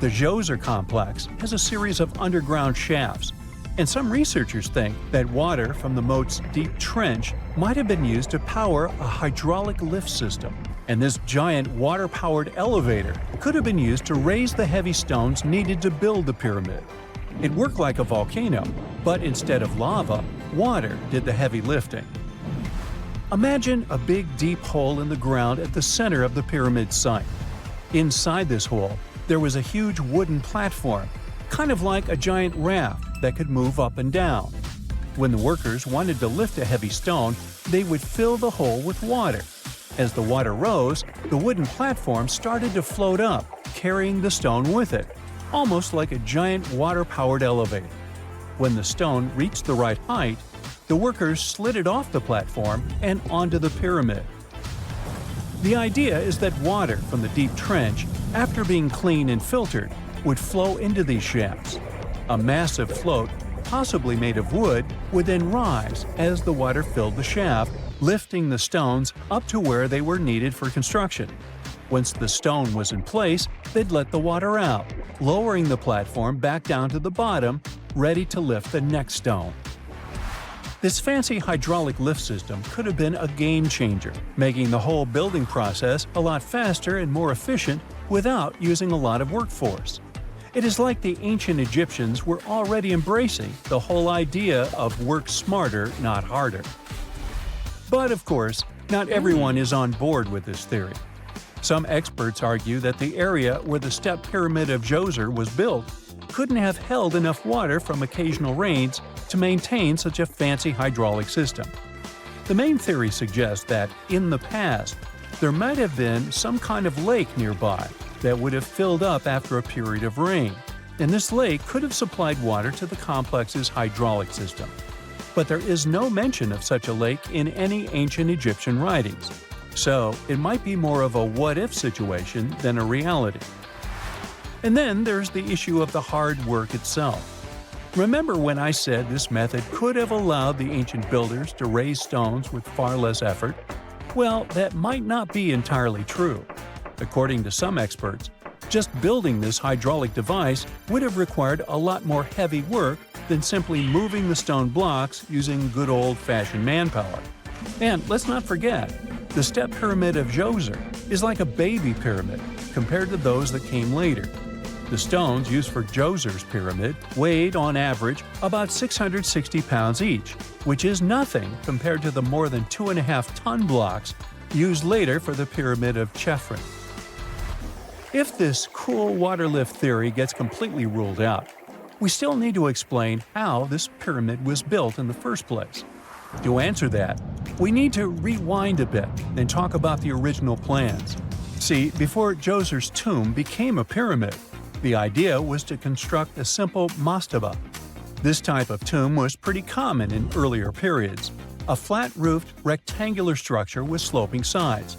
The Djoser complex has a series of underground shafts, and some researchers think that water from the moat's deep trench might have been used to power a hydraulic lift system, and this giant water-powered elevator could have been used to raise the heavy stones needed to build the pyramid. It worked like a volcano, but instead of lava, water did the heavy lifting. Imagine a big deep hole in the ground at the center of the pyramid site. Inside this hole, there was a huge wooden platform, kind of like a giant raft that could move up and down. When the workers wanted to lift a heavy stone, they would fill the hole with water. As the water rose, the wooden platform started to float up, carrying the stone with it, almost like a giant water-powered elevator. When the stone reached the right height, the workers slid it off the platform and onto the pyramid. The idea is that water from the deep trench, after being cleaned and filtered, would flow into these shafts. A massive float, possibly made of wood, would then rise as the water filled the shaft, lifting the stones up to where they were needed for construction. Once the stone was in place, they'd let the water out, lowering the platform back down to the bottom, ready to lift the next stone. This fancy hydraulic lift system could have been a game changer, making the whole building process a lot faster and more efficient without using a lot of workforce. It is like the ancient Egyptians were already embracing the whole idea of work smarter, not harder. But of course, not everyone is on board with this theory. Some experts argue that the area where the step pyramid of Djoser was built couldn't have held enough water from occasional rains to maintain such a fancy hydraulic system. The main theory suggests that, in the past, there might have been some kind of lake nearby that would have filled up after a period of rain, and this lake could have supplied water to the complex's hydraulic system. But there is no mention of such a lake in any ancient Egyptian writings, so it might be more of a what-if situation than a reality. And then there's the issue of the hard work itself. Remember when I said this method could have allowed the ancient builders to raise stones with far less effort? Well, that might not be entirely true. According to some experts, just building this hydraulic device would have required a lot more heavy work than simply moving the stone blocks using good old-fashioned manpower. And let's not forget, the step pyramid of Djoser is like a baby pyramid compared to those that came later. The stones used for Djoser's pyramid weighed, on average, about 660 pounds each, which is nothing compared to the more than 2.5-ton blocks used later for the pyramid of Chephren. If this cool water lift theory gets completely ruled out, we still need to explain how this pyramid was built in the first place. To answer that, we need to rewind a bit and talk about the original plans. See, before Djoser's tomb became a pyramid, the idea was to construct a simple mastaba. This type of tomb was pretty common in earlier periods, a flat-roofed, rectangular structure with sloping sides.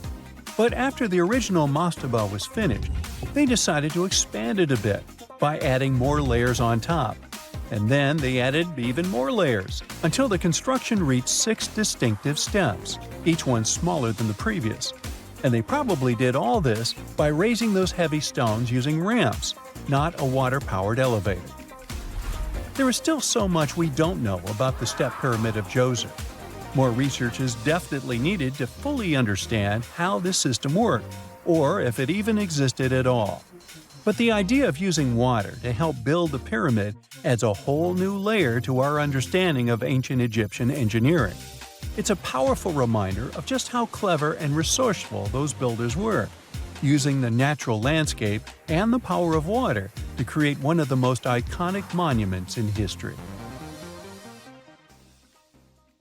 But after the original mastaba was finished, they decided to expand it a bit by adding more layers on top. And then they added even more layers, until the construction reached 6 distinctive steps, each one smaller than the previous. And they probably did all this by raising those heavy stones using ramps, not a water-powered elevator. There is still so much we don't know about the Step Pyramid of Djoser. More research is definitely needed to fully understand how this system worked, or if it even existed at all. But the idea of using water to help build the pyramid adds a whole new layer to our understanding of ancient Egyptian engineering. It's a powerful reminder of just how clever and resourceful those builders were, using the natural landscape and the power of water to create one of the most iconic monuments in history.